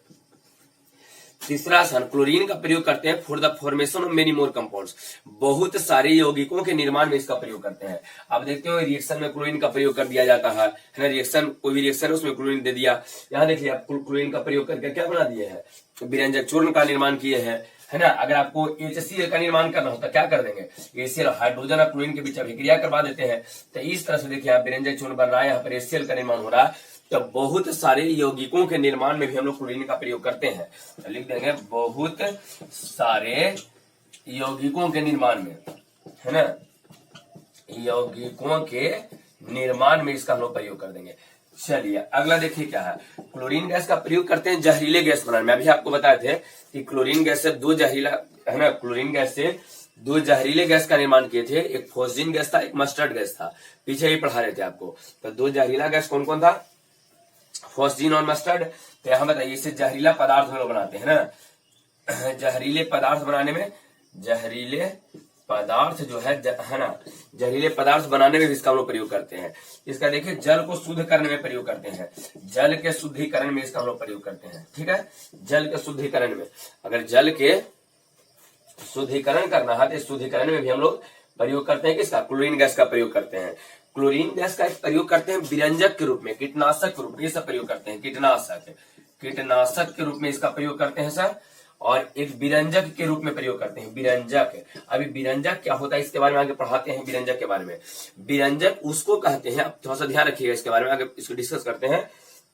तीसरा स्थान क्लोरीन का प्रयोग करते हैं for the formation of many more compounds, बहुत सारे यौगिकों के निर्माण में इसका प्रयोग करते हैं। आप देखते हो रिएक्शन में क्लोरीन का प्रयोग कर दिया जाता है ना, रिएक्शन कोई भी रिएक्शन है उसमें क्लोरीन दे दिया। यहाँ देखिए आप क्लोरीन का प्रयोग करके क्या बना दिए हैं? विरंजक चूर्ण का निर्माण किए हैं, है ना। अगर आपको HCl का निर्माण करना होता क्या कर देंगे? HCl हाइड्रोजन और क्लोरीन के बीच अभिक्रिया करवा देते हैं। तो इस तरह से देखिए आप विरंजक चूर्ण बन रहा है, यहाँ पर HCl का निर्माण हो रहा है। तो बहुत सारे यौगिकों के निर्माण में भी हम लोग क्लोरीन का प्रयोग करते हैं। तो लिख देंगे बहुत सारे यौगिकों के निर्माण में, है ना, यौगिकों के निर्माण में इसका हम लोग प्रयोग कर देंगे। चलिए अगला देखिए क्या है। क्लोरीन गैस का प्रयोग करते हैं जहरीले गैस बनाने में। अभी आपको बताए थे कि क्लोरीन गैस से दो जहरीला, है ना, क्लोरीन गैस से दो जहरीले गैस का निर्माण किए थे। एक फोस्जीन गैस था, एक मस्टर्ड गैस था। पीछे ही पढ़ा रहे थे आपको। तो दो जहरीला गैस कौन कौन था? फोस्जीन और मस्टर्ड। तो यहाँ बताइए इसे जहरीला पदार्थ हम लोग बनाते हैं ना। जहरीले पदार्थ बनाने में, जहरीले पदार्थ जो है ना, जहरीले पदार्थ बनाने में भी इसका हम लोग प्रयोग करते हैं। इसका देखिए जल को शुद्ध करने में प्रयोग करते हैं। जल के शुद्धिकरण में इसका हम लोग प्रयोग करते हैं। ठीक है, जल के शुद्धिकरण में, अगर जल के शुद्धिकरण करना है तो शुद्धिकरण में भी हम लोग प्रयोग करते हैं किसका? क्लोरीन गैस का प्रयोग करते हैं। क्लोरीन गैस का प्रयोग करते हैं विरंजक के रूप में, कीटनाशक के रूप में इसका प्रयोग करते हैं। कीटनाशक के रूप में इसका प्रयोग करते हैं सर। और एक विरंजक के रूप में प्रयोग करते हैं। विरंजक, अभी विरंजक क्या होता है इसके बारे में आगे पढ़ाते हैं। विरंजक के बारे में, विरंजक उसको कहते हैं, आप थोड़ा सा ध्यान रखिएगा इसके बारे में, आगे इसको डिस्कस करते हैं।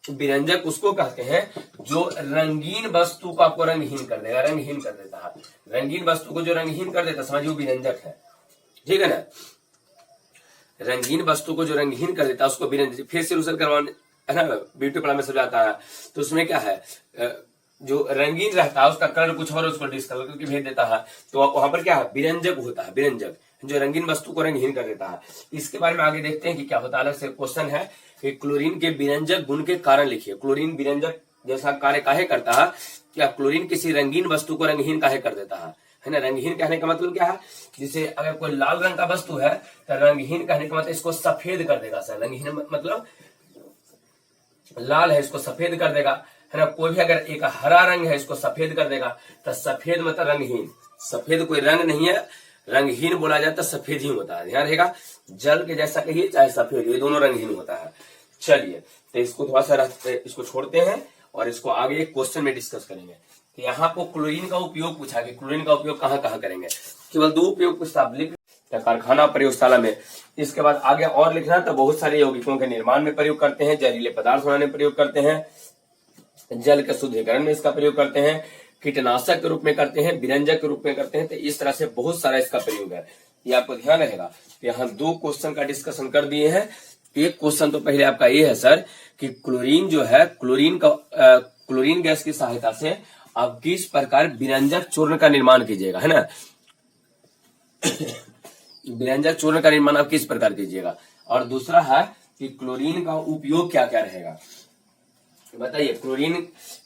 विरंजक उसको कहते हैं जो रंगीन वस्तु को आपको रंगहीन कर देगा, रंगहीन कर देता है। रंगीन वस्तु को जो रंगहीन कर देता समझिए विरंजक है। ठीक है ना, रंगीन वस्तु को जो रंगहीन कर देता है उसको विरंजक। फेशियल उसल करवाने, है ना, ब्यूटी पार्लर में सब जाता है तो उसमें क्या है, जो रंगीन रहता है उसका कलर कुछ और उसको डिस्कलर करके भेज देता है। तो वहां पर क्या है? विरंजक होता है। विरंजक जो रंगीन वस्तु को रंगहीन कर देता है। इसके बारे में आगे देखते हैं कि क्या होता है। अलग से क्वेश्चन है कि क्लोरीन के विरंजक गुण के कारण लिखिए। क्लोरीन विरंजक जैसा कार्य काहे करता है? क्या क्लोरीन किसी रंगीन वस्तु को रंगहीन काहे कर देता है ना। रंगहीन कहने का मतलब क्या है? जैसे अगर कोई लाल रंग का वस्तु है तो रंगहीन कहने का मतलब इसको सफेद कर देगा सर। रंगहीन मतलब लाल है इसको सफेद कर देगा, है ना। कोई भी अगर एक हरा रंग है इसको सफेद कर देगा। तो सफेद मतलब रंगहीन। सफेद कोई रंग नहीं है, रंगहीन बोला जाता है सफेद ही होता है। ध्यान रहेगा, जल के जैसा कहिए चाहे सफेद, ये दोनों रंगहीन होता है। चलिए तो इसको थोड़ा सा इसको छोड़ते हैं और इसको आगे क्वेश्चन में डिस्कस करेंगे। तो यहाँ को क्लोरीन का उपयोग पूछा कि क्लोरीन का उपयोग कहाँ कहाँ करेंगे। केवल दो उपयोग प्रस्ताव लिख, कारखाना, प्रयोगशाला में। इसके बाद आगे और लिखना तो बहुत सारे यौगिकों के निर्माण में प्रयोग करते हैं, जहरीले पदार्थ बनाने में प्रयोग करते हैं, जल के शुद्धिकरण में इसका प्रयोग करते हैं, कीटनाशक के रूप में करते हैं, विरंजक के रूप में करते हैं। तो इस तरह से बहुत सारा इसका प्रयोग है, ये आपको ध्यान रहेगा। यहाँ दो क्वेश्चन का डिस्कशन कर दिए हैं। एक क्वेश्चन तो पहले आपका ये है सर कि क्लोरीन जो है, क्लोरीन गैस की सहायता से आप किस प्रकार विरंजक चूर्ण का निर्माण कीजिएगा, है ना। विरंजक चूर्ण का निर्माण आप किस प्रकार कीजिएगा। और दूसरा है कि क्लोरीन का उपयोग क्या क्या रहेगा। बताइए क्लोरीन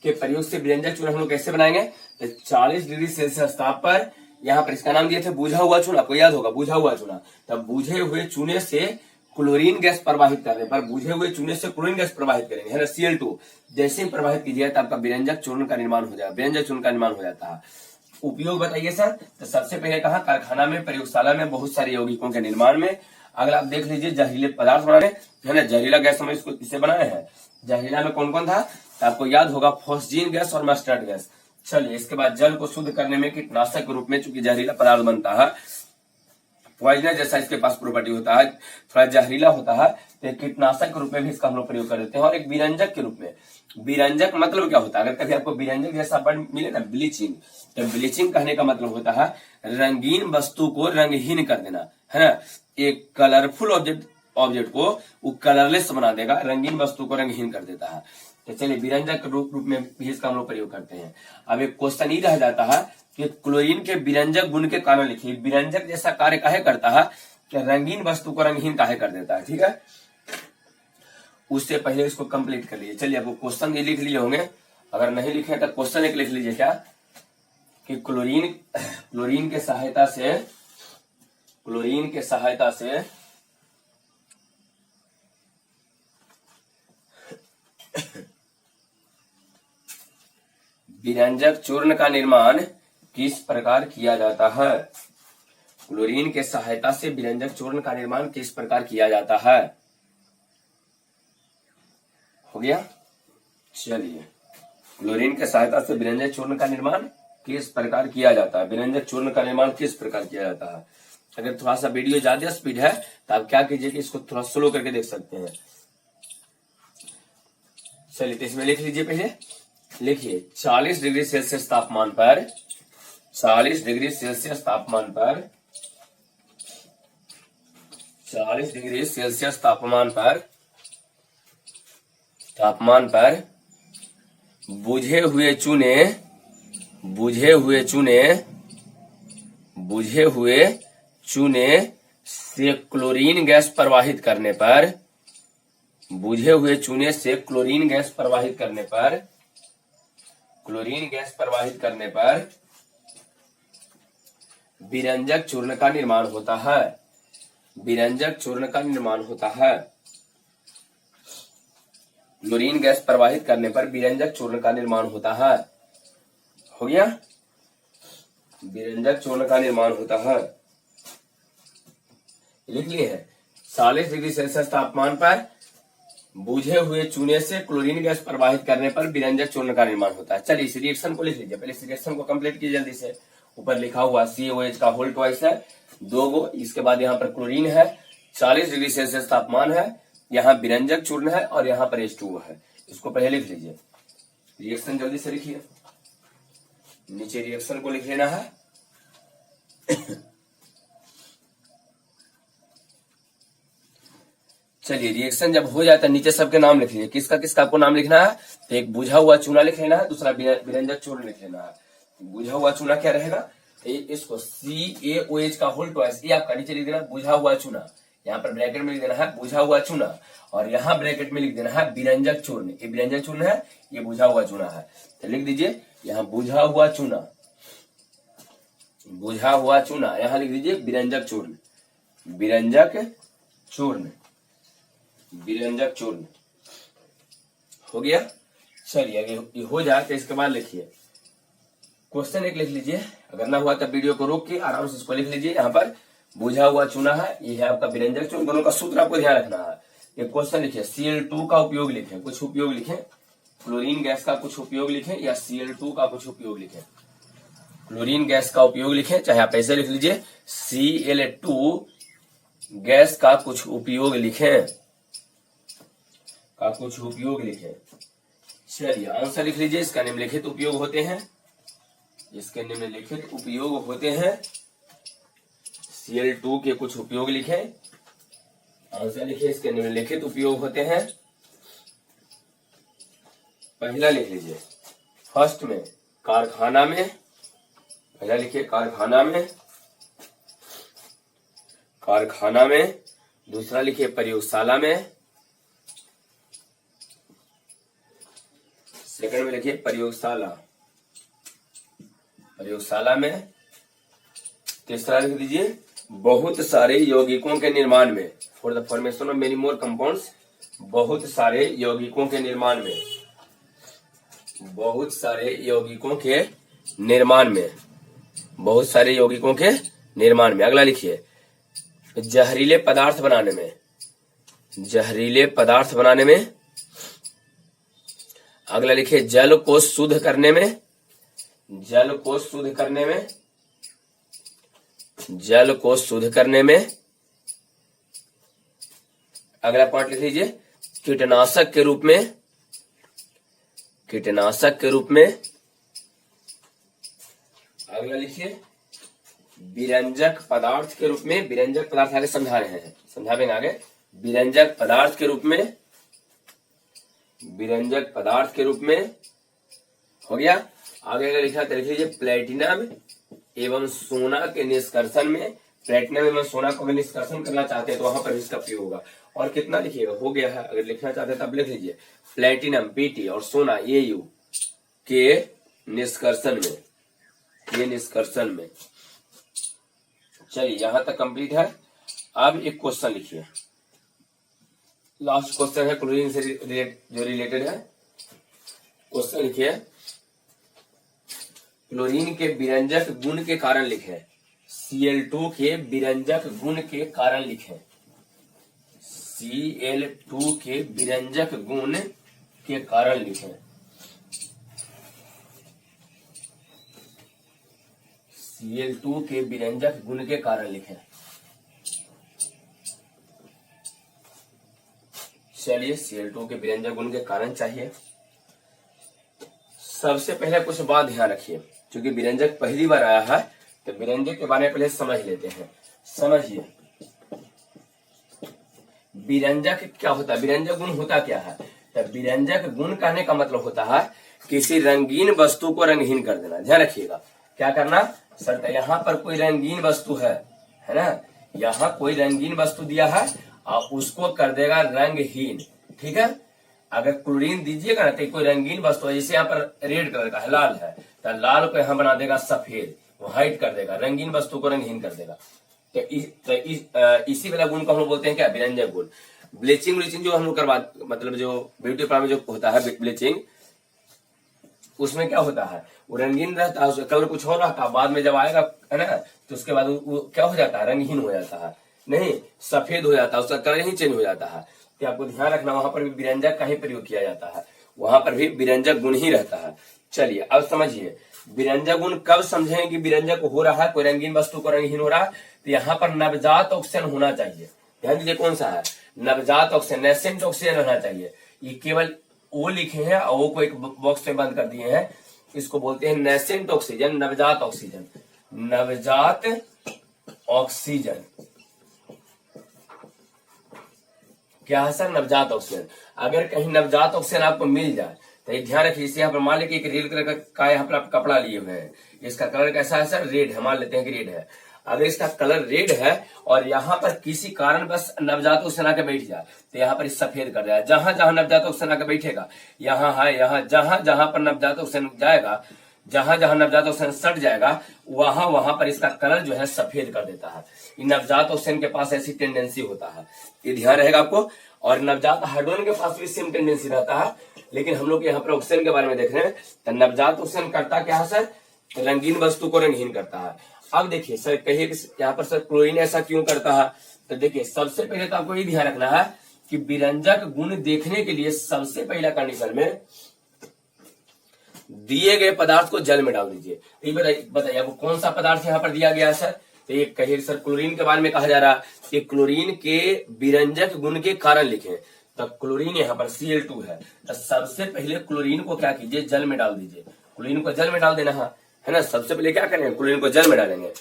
के प्रयोग से विरंजक चूर्ण हम लोग कैसे बनाएंगे। तो 40 डिग्री सेल्सियस ताप पर, यहाँ पर इसका नाम दिए थे बुझा हुआ चूना, आपको याद होगा बुझा हुआ चूना। तब बुझे हुए चूने से क्लोरीन गैस प्रवाहित करने पर, बुझे हुए चूने से क्लोरीन गैस प्रवाहित करेंगे, है ना, Cl2। जैसे ही प्रवाहित कीजिए तो आपका विरंजक चूर्ण का निर्माण हो जाएगा, विरंजक चूर्ण का निर्माण हो जाता है। उपयोग बताइए सर। तो सबसे पहले कहा कारखाना में, प्रयोगशाला में, बहुत सारे यौगिकों के निर्माण में। अगला आप देख लीजिए जहरीले पदार्थ बनाने, है ना, जहरीला गैस हम इसको इससे बनाए हैं। जहरीला में कौन कौन था तो आपको याद होगा फोस्जीन गैस और मस्टर्ड गैस। चलिए इसके बाद जल को शुद्ध करने में कीटनाशक के रूप में, चूंकि जहरीला पदार्थ बनता है, पॉइजनस जैसा इसके पास प्रॉपर्टी होता है, थोड़ा जहरीला होता है, तो कीटनाशक के रूप में भी इसका हम लोग प्रयोग कर देते हैं। और एक विरंजक के रूप में। विरंजक मतलब क्या होता है, अगर कभी आपको विरंजक जैसा वर्ड मिले ना, ब्लीचिंग, तो ब्लीचिंग कहने का मतलब होता है रंगीन वस्तु को रंगहीन कर देना, है ना। एक कलरफुल ऑब्जेक्ट को वो कलरलेस बना देगा, रंगीन वस्तु को रंगहीन कर देता है। तो चलिए विरंजक के रूप में भी इसका हम लोग प्रयोग करते हैं। अब एक क्वेश्चन ही रह जाता है कि क्लोरीन के विरंजक गुण के कारण लिखिए। विरंजक जैसा कार्य काहे करता है कि रंगीन वस्तु को रंगहीन काहे कर देता है। ठीक है, उससे पहले इसको कंप्लीट कर लीजिए। चलिए, आपको क्वेश्चन ये लिख लिए होंगे, अगर नहीं लिखे तो क्वेश्चन एक लिख लीजिए क्या कि क्लोरीन के सहायता से विरंजक चूर्ण का निर्माण किस प्रकार किया जाता है। क्लोरीन के सहायता से विरंजक चूर्ण का निर्माण किस प्रकार किया जाता है। हो गया। चलिए, क्लोरीन के सहायता से विरंजक चूर्ण का निर्माण किस प्रकार किया जाता है। विरंजक चूर्ण का निर्माण किस प्रकार किया जाता है। अगर थोड़ा सा वीडियो ज्यादा स्पीड है तो आप क्या कीजिए कि इसको थोड़ा स्लो करके देख सकते हैं। चलिए, तो इसमें लिख लीजिए। पहले लिखिए 40 डिग्री सेल्सियस तापमान पर 40 डिग्री सेल्सियस तापमान पर 40 डिग्री सेल्सियस तापमान पर बुझे हुए चूने से क्लोरीन गैस प्रवाहित करने पर विरंजक चूर्ण का निर्माण होता है। क्लोरीन गैस प्रवाहित करने पर विरंजक चूर्ण का निर्माण होता है। हो गया। विरंजक चूर्ण का निर्माण होता है, लिख लिए है। 40 डिग्री सेल्सियस तापमान पर बुझे हुए चूने से क्लोरीन गैस प्रवाहित करने पर विरंजक चूर्ण का निर्माण होता है। चलिए, इस रिएक्शन को लिख लीजिए। पहले इस रिएक्शन को कंप्लीट कीजिए जल्दी से। ऊपर लिखा हुआ COH का होल ट्वाइस है 2 गो, इसके बाद यहाँ पर क्लोरीन है, 40 डिग्री सेल्सियस तापमान है, यहाँ विरंजक चूर्ण है और यहाँ पर H2O है। इसको पहले लिख लीजिए। रिएक्शन जल्दी से लिखिए, नीचे रिएक्शन को लिख लेना है। चलिए, रिएक्शन जब हो जाता है नीचे सबके नाम लिख लीजिए। किसका किसका आपको नाम लिखना है। तो एक बुझा हुआ चूना लिख लेना है, दूसरा विरंजक चूर्ण लिख लेना है। बुझा हुआ चूना क्या रहेगा, इसको CaOH का होल ट्वाइस, ये आपका नीचे लिख देना बुझा हुआ चूना, यहाँ पर ब्रैकेट में लिख देना है बुझा हुआ चूना, और यहाँ ब्रैकेट में लिख देना है विरंजक चूर्ण। ये विरंजक चूर्ण है, ये बुझा हुआ चूना है। तो लिख दीजिए यहाँ बुझा हुआ चूना, यहाँ लिख दीजिए विरंजक चूर्ण। हो गया। चलिए, ये हो जाए तो इसके बाद लिखिए क्वेश्चन एक लिख लीजिए। अगर ना हुआ तो वीडियो को रोक के आराम से इसको लिख लीजिए। यहाँ पर बुझा हुआ चूना है, ये है आपका विरंजक चूर्ण। दोनों का सूत्र आपको ध्यान रखना है। ये क्वेश्चन लिखिए, Cl2 का उपयोग लिखें, कुछ उपयोग लिखें। क्लोरीन गैस का कुछ उपयोग लिखें या Cl2 का कुछ उपयोग लिखें। क्लोरीन गैस का उपयोग लिखें, चाहे आप ऐसे लिख लीजिए Cl2 गैस का कुछ उपयोग लिखें, चलिए आंसर लिख लीजिए। इसका निम्नलिखित उपयोग होते हैं, Cl2 के कुछ उपयोग लिखें। आंसर लिखिए, इसके निम्नलिखित उपयोग होते हैं। पहला लिख लीजिए फर्स्ट में कारखाना में, पहला लिखिए कारखाना में, दूसरा लिखिए प्रयोगशाला में, सेकंड में लिखिए प्रयोगशाला में, तीसरा लिख दीजिए बहुत सारे यौगिकों के निर्माण में, for the formation of many more compounds, बहुत सारे यौगिकों के निर्माण में, अगला लिखिए जहरीले पदार्थ बनाने में, अगला लिखिए जल को शुद्ध करने में, अगला पॉइंट लिख लीजिए कीटनाशक के रूप में, अगला लिखिए विरंजक पदार्थ के रूप में, विरंजक पदार्थ आगे समझावेंगे आगे, विरंजक पदार्थ के रूप में, हो गया। आगे अगर लिखा तो लिख लीजिए प्लेटिनम एवं सोना के निष्कर्षण में, प्लेटिनम एवं सोना को अगर निष्कर्षण करना चाहते हैं तो वहां पर इसका प्रयोग होगा। और कितना लिखिएगा, हो गया है। अगर लिखना चाहते हैं तब लिख लीजिए। प्लेटिनम, पीटी और सोना AU के निष्कर्षण में, ये निष्कर्षण में। चलिए यहां तक कंप्लीट है। अब एक क्वेश्चन लिखिए, लास्ट क्वेश्चन है क्लोरीन से जो रिलेटेड है। क्वेश्चन लिखिए, क्लोरीन के विरंजक गुण के कारण लिखें। Cl2 के विरंजक गुण के कारण लिखें। Cl2 के विरंजक गुण के कारण लिखें। Cl2 के विरंजक गुण के कारण लिखें। चलिए Cl2 के विरंजक गुण के कारण चाहिए। सबसे पहले कुछ बात ध्यान रखिए, क्योंकि विरंजक पहली बार आया है तो विरंजक के बारे में पहले समझ लेते हैं। समझिए विरंजक क्या होता है, विरंजक गुण होता क्या है। तो विरंजक गुण कहने का मतलब होता है किसी रंगीन वस्तु को रंगहीन कर देना। ध्यान रखिएगा, क्या करना सर, तो यहाँ पर कोई रंगीन वस्तु है ना, यहाँ कोई रंगीन वस्तु दिया है और उसको कर देगा रंगहीन। ठीक है, अगर क्लोरीन दीजिएगा ना तो कोई रंगीन वस्तु है, जैसे यहाँ पर रेड कलर का है, लाल है, तो लाल को यहाँ बना देगा सफेद, व्हाइट कर देगा, रंगीन वस्तु को रंगहीन कर देगा। तो इसी वाला गुण को हम लोग बोलते हैं क्या, विरंजक गुण। ब्लीचिंग जो हम लोग करवा, मतलब जो ब्यूटी पार्लर में जो होता है ब्लीचिंग, उसमें क्या होता है, वो रंगीन रहता है, उसका कलर कुछ और रहता है, बाद में जब आएगा है ना तो उसके बाद वो क्या हो जाता है, रंगहीन हो जाता है, नहीं सफेद हो जाता है, उसका कलर ही चेंज हो जाता है। तो आपको ध्यान रखना, वहां पर भी विरंजक का ही प्रयोग किया जाता है, वहां पर भी विरंजक गुण ही रहता है। चलिए अब समझिए विरंजक गुण कब समझें कि विरंजक हो रहा है, कोई रंगीन वस्तु को रंगहीन हो रहा है, तो यहाँ पर नवजात ऑक्सीजन होना चाहिए। ध्यान दीजिए कौन सा है, नवजात ऑक्सीजन, नेसेंट ऑक्सीजन रहना चाहिए। ये केवल ओ लिखे हैं और ओ को एक बॉक्स में बंद कर दिए हैं, इसको बोलते हैं नेसेंट ऑक्सीजन, नवजात ऑक्सीजन, नवजात ऑक्सीजन। क्या है सर, नवजात ऑक्सीजन। अगर कहीं नवजात ऑक्सीजन आपको मिल जाए तो ये ध्यान रखिए, इसे यहाँ पर मान लीजिए एक रेड कलर का यहाँ पर आप कपड़ा लिए हुए हैं, इसका कलर कैसा है सर, रेड है, मान लेते हैं कि रेड है। अगर इसका कलर रेड है और यहाँ पर किसी कारण बस नवजात ऑक्सीजन आके बैठ जाए तो यहाँ पर सफेद कर जाए। जहां जहां नवजात ऑक्सीजन आके बैठेगा, यहाँ है, यहाँ जहां जहां पर नवजात ऑक्सीजन जाएगा, जहां जहां नवजात ऑक्सीजन सट जाएगा, वहां वहां पर इसका कलर जो है सफेद कर देता है। नवजात ऑक्सीजन के पास ऐसी टेंडेंसी होता है, ये ध्यान रहेगा आपको। और नवजात हाइड्रोजन के पास भी सेम टेंडेंसी रहता है, लेकिन हम लोग यहाँ पर ऑक्सीजन के बारे में देख रहे हैं। तो नवजात ऑक्सीजन करता क्या है सर, रंगीन वस्तु को रंगहीन करता है। अब देखिए सर, कहिए कि यहाँ पर सर क्लोरीन ऐसा क्यों करता है, तो देखिए सबसे पहले तो आपको ये ध्यान रखना है कि विरंजक गुण देखने के लिए सबसे पहला कंडीशन में दिए गए पदार्थ को जल में डाल दीजिए। बताइए आपको कौन सा पदार्थ यहाँ पर दिया गया है सर, तो ये कहिए सर क्लोरीन के बारे में कहा जा रहा है कि क्लोरीन के विरंजक गुण के कारण लिखें। तो क्लोरीन यहाँ पर Cl2 है, तो सबसे पहले क्लोरीन को क्या कीजिए, जल में डाल दीजिए। क्लोरीन को जल में डाल देना है ना, सबसे पहले क्या करेंगे, क्लोरीन को जल में डालेंगे।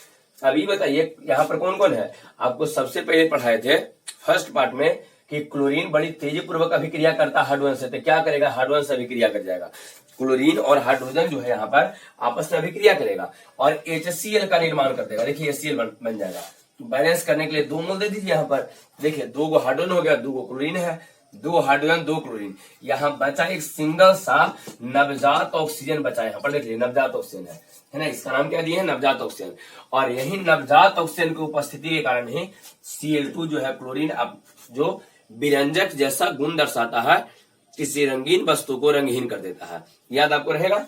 अभी बताइए यहाँ पर कौन कौन है, आपको सबसे पहले पढ़ाए थे फर्स्ट पार्ट में कि क्लोरीन बड़ी तेजी पूर्वक अभिक्रिया करता है हाइड्रोजन से, तो क्या करेगा, हाइड्रोजन से अभिक्रिया कर जाएगा। क्लोरीन और हाइड्रोजन जो है यहाँ पर आपस में अभिक्रिया करेगा और HCl का निर्माण कर देगा। देखिए HCl बन जाएगा। तो बैलेंस करने के लिए 2 मोल दे दीजिए यहाँ पर, देखिए 2 गो हाइड्रोजन हो गया, 2 गो क्लोरीन है, 2 हाइड्रोजन 2 क्लोरीन, यहाँ बचा एक सिंगल सा नवजात ऑक्सीजन बचा। यहाँ पर देखिए नवजात ऑक्सीजन है ना, इसका नाम क्या दिए है, नवजात ऑक्सीजन। और यही नवजात ऑक्सीजन की उपस्थिति के कारण ही Cl2 जो है क्लोरीन अब जो विरंजक जैसा गुण दर्शाता है, किसी रंगीन वस्तु को रंगहीन कर देता है। याद आपको रहेगा।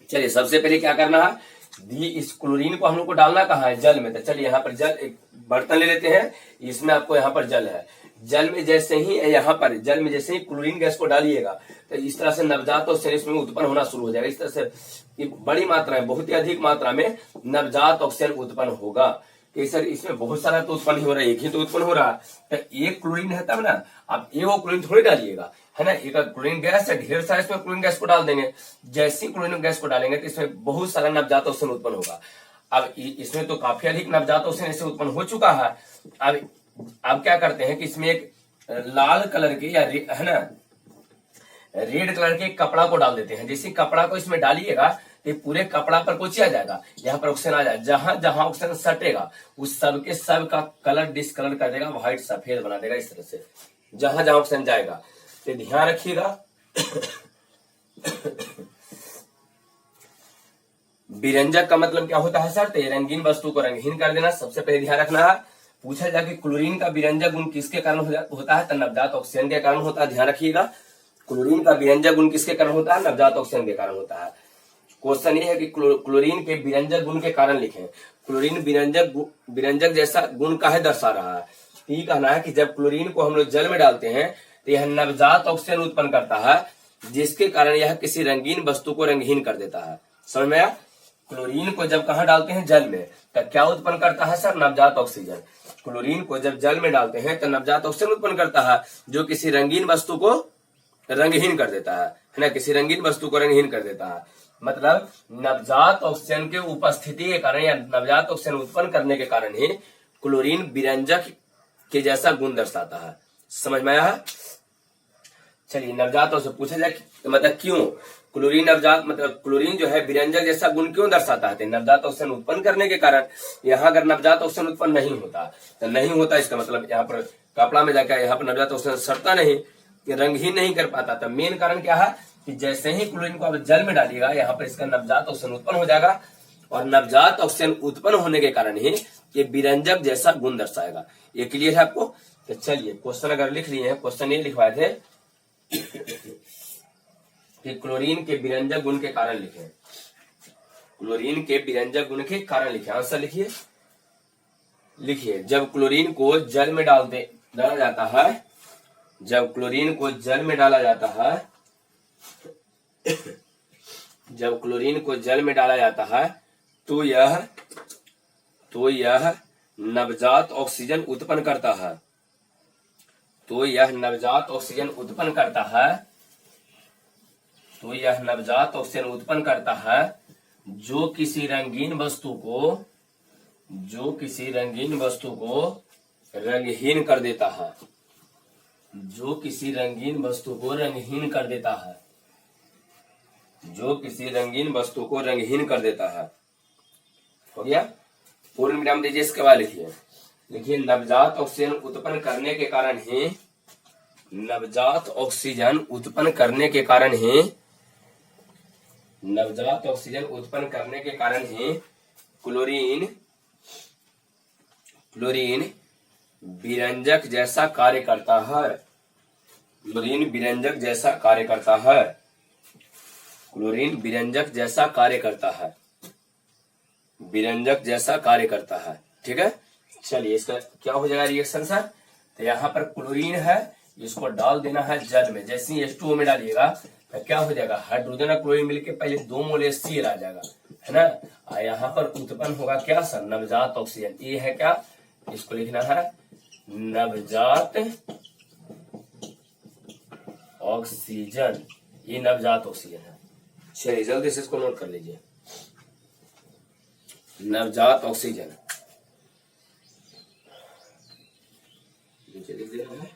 चलिए सबसे पहले क्या करना है, इस क्लोरीन को हम लोग को डालना कहाँ है, जल में। तो चलिए यहाँ पर जल, एक बर्तन ले लेते हैं, इसमें आपको यहाँ पर जल है, जल में जैसे ही यहाँ पर जल में जैसे ही क्लोरीन गैस को डालिएगा तो इस तरह से नवजात ऑक्सीजन इसमें उत्पन्न होना शुरू हो जाएगा। इस तरह से बड़ी मात्रा में, बहुत ही अधिक मात्रा में नवजात ऑक्सीजन उत्पन्न होगा। कि सर इसमें बहुत सारा तो उत्पन्न हो रहा है, एक ही तो उत्पन्न हो रहा है, तो एक क्लोरीन है तब ना, आप एक क्लोरीन थोड़ी डालिएगा, है ना, एक क्लोरीन गैस है, ढेर सारा इसमें क्लोरीन गैस को डाल देंगे। जैसे ही क्लोरीन गैस को डालेंगे तो इसमें बहुत सारा नवजात ऑक्सीजन उत्पन्न होगा। अब इसमें तो काफी अधिक नवजात ऑक्सीजन इससे उत्पन्न हो चुका है। अब क्या करते हैं कि इसमें एक लाल कलर के या है ना रेड कलर के कपड़ा को डाल देते हैं। जैसे कपड़ा को इसमें डालिएगा ये पूरे कपड़ा पर कुछ आ जाएगा, यहाँ पर ऑक्सीजन आ जाएगा, जहां जहां ऑक्सीजन सटेगा उस सब के सब का कलर डिसकलर कर देगा, व्हाइट सफेद बना देगा। इस तरह से जहां जहां ऑक्सीजन जाएगा, तो ध्यान रखिएगा। विरंजक का मतलब क्या होता है सर? तो रंगीन वस्तु को रंगहीन कर देना। सबसे पहले ध्यान रखना है, पूछा जाए कि क्लोरीन का विरंजक गुण किसके कारण होता है? तो नवजात ऑक्सीजन के कारण होता है। ध्यान रखिएगा, क्लोरीन का विरंजक गुण किसके कारण होता है? नवजात ऑक्सीजन के कारण होता है। क्वेश्चन ये है कि क्लोरीन के विरंजक गुण के कारण लिखें। क्लोरीन विरंजक जैसा गुण काहे दर्शा रहा है? ये कहना है कि जब क्लोरीन को हम लोग जल में डालते हैं तो यह नवजात ऑक्सीजन उत्पन्न करता है, जिसके कारण यह किसी रंगीन वस्तु को रंगहीन कर देता है। समझ में आया? क्लोरीन को जब कहाँ डालते हैं? जल में, तो क्या उत्पन्न करता है सर? नवजात ऑक्सीजन। क्लोरीन को जब जल में डालते हैं तो नवजात ऑक्सीजन उत्पन्न करता है, जो किसी रंगीन वस्तु को रंगहीन कर देता है ना, किसी रंगीन वस्तु को रंगहीन कर देता है। मतलब नवजात ऑक्सीजन के उपस्थिति के कारण या नवजात ऑक्सीजन उत्पन्न करने के कारण ही क्लोरीन विरंजक के जैसा गुण दर्शाता है। समझ में आया है? चलिए, नवजात ऑक्सीजन पूछा जाए मतलब क्यों क्लोरीन नवजात, मतलब क्लोरीन जो है विरंजक जैसा गुण क्यों दर्शाता है? नवजात ऑक्सीजन उत्पन्न करने के कारण। यहाँ अगर नवजात ऑक्सीजन उत्पन्न नहीं होता तो नहीं होता, इसका मतलब यहाँ पर कपड़ा में जाकर यहाँ पर नवजात ऑक्सीजन सड़ता नहीं, रंगहीन नहीं कर पाता। तो मेन कारण क्या है कि जैसे ही क्लोरीन को आप जल में डालिएगा, यहाँ पर इसका नवजात ऑक्सीजन उत्पन्न हो जाएगा, और नवजात ऑक्सीजन उत्पन्न होने के कारण ही ये विरंजक जैसा गुण दर्शाएगा। ये क्लियर है आपको? तो चलिए, क्वेश्चन अगर लिख लिए हैं, क्वेश्चन ये लिखवाए थे कि क्लोरीन के विरंजक गुण के कारण लिखें। क्लोरीन के विरंजक गुण के कारण लिखें। आंसर लिखिए। जब क्लोरीन को जल में डाला जाता है, जब क्लोरीन को जल में डाला जाता है, जब क्लोरीन को जल में डाला जाता है तो यह नवजात ऑक्सीजन उत्पन्न करता है। तो यह नवजात ऑक्सीजन उत्पन्न करता है, तो यह नवजात ऑक्सीजन उत्पन्न करता है, जो किसी रंगीन वस्तु को रंगहीन कर देता है, जो किसी रंगीन वस्तु को रंगहीन कर देता है, जो किसी रंगीन वस्तु को रंगहीन कर देता है। हो गया? पूर्ण विराम दीजिए, इसके बाद लिखिए नवजात ऑक्सीजन उत्पन्न करने के कारण ही, नवजात ऑक्सीजन उत्पन्न करने के कारण ही, नवजात ऑक्सीजन उत्पन्न करने के कारण ही क्लोरीन विरंजक जैसा कार्य करता है। क्लोरीन विरंजक जैसा कार्य करता है। क्लोरीन विरंजक जैसा कार्य करता है। विरंजक जैसा कार्य करता है। ठीक है? चलिए, इसका क्या हो जाएगा रिएक्शन सर? तो यहाँ पर क्लोरीन है, इसको डाल देना है जल में। जैसे ही H2O में डालिएगा तो क्या हो जाएगा? हाइड्रोजन और क्लोरीन मिलके पहले 2 मोल HCl आ जाएगा, है ना। और यहाँ पर उत्पन्न होगा क्या सर? नवजात ऑक्सीजन। ये है क्या? इसको लिखना है नवजात ऑक्सीजन। ये नवजात ऑक्सीजन है। चलिए, जल्दी से इसको नोट कर लीजिए। नवजात ऑक्सीजन नीचे लिख देना है।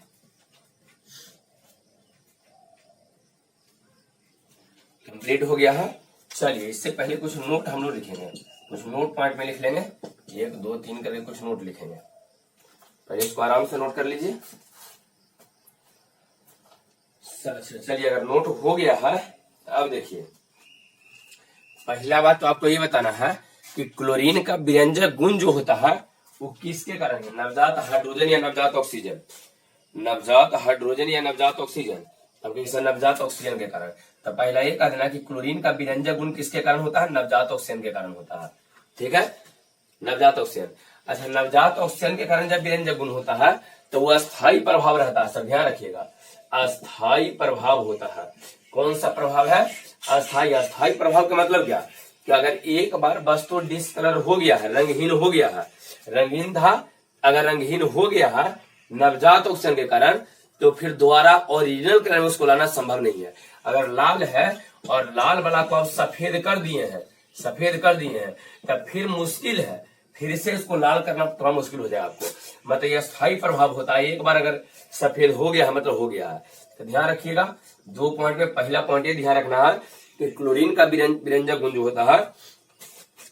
कंप्लीट हो गया है। चलिए, इससे पहले कुछ नोट हम लोग लिखेंगे, कुछ नोट पॉइंट में लिख लेंगे, 1 2 3 करके कुछ नोट लिखेंगे। पहले इसको आराम से नोट कर लीजिए। चलिए, अगर नोट हो गया है, अब देखिए, पहला बात तो आपको ये बताना है कि क्लोरीन का विरंजक गुण जो होता है वो किसके कारण है? नवजात हाइड्रोजन या नवजात ऑक्सीजन? नवजात हाइड्रोजन या नवजात ऑक्सीजन? अब नवजात ऑक्सीजन के कारण। तो पहला ये कह देना कि क्लोरीन का विरंजक गुण किसके कारण होता है? नवजात ऑक्सीजन के कारण होता है। ठीक है? नवजात ऑक्सीजन। अच्छा, नवजात ऑक्सीजन के कारण जब विरंजक गुण होता है तो वो अस्थायी प्रभाव रहता है। सब ध्यान रखिएगा, अस्थायी प्रभाव होता है। कौन सा प्रभाव है? अस्थायी। अस्थायी प्रभाव का मतलब क्या? कि अगर एक बार वस्तु डिसकलर हो गया है, रंगहीन हो गया है, रंगीन था, अगर रंगहीन हो गया है नवजात ऑक्सीजन के कारण, तो फिर दोबारा ओरिजिनल कलर में उसको लाना संभव नहीं है। अगर लाल है और लाल वाला को आप सफेद कर दिए हैं, तब फिर मुश्किल है, फिर से इसको लाल करना थोड़ा मुश्किल हो जाएगा आपको। मतलब ये स्थायी प्रभाव होता है। एक बार अगर सफेद हो गया है मतलब हो गया है। तो ध्यान रखिएगा 2 पॉइंट में। पहला पॉइंट ये ध्यान रखना है कि क्लोरीन का विरंजक गुण जो होता है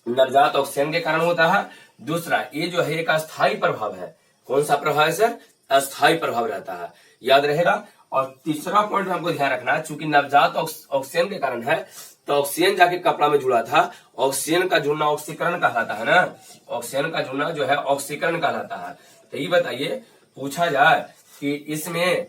नवजात ऑक्सीजन के कारण होता है। दूसरा, ये जो है एक अस्थायी प्रभाव है। कौन सा प्रभाव है सर? अस्थायी प्रभाव रहता है, याद रहेगा। और तीसरा पॉइंट हमको ध्यान रखना है, चूंकि नवजात ऑक्सीजन के कारण है तो ऑक्सीजन जाके कपड़ा में जुड़ा था। ऑक्सीजन का जुड़ना ऑक्सीकरण कहलाता है ना, ऑक्सीजन का जुड़ना जो है ऑक्सीकरण कहलाता है। तो ये बताइए, पूछा जाए कि इसमें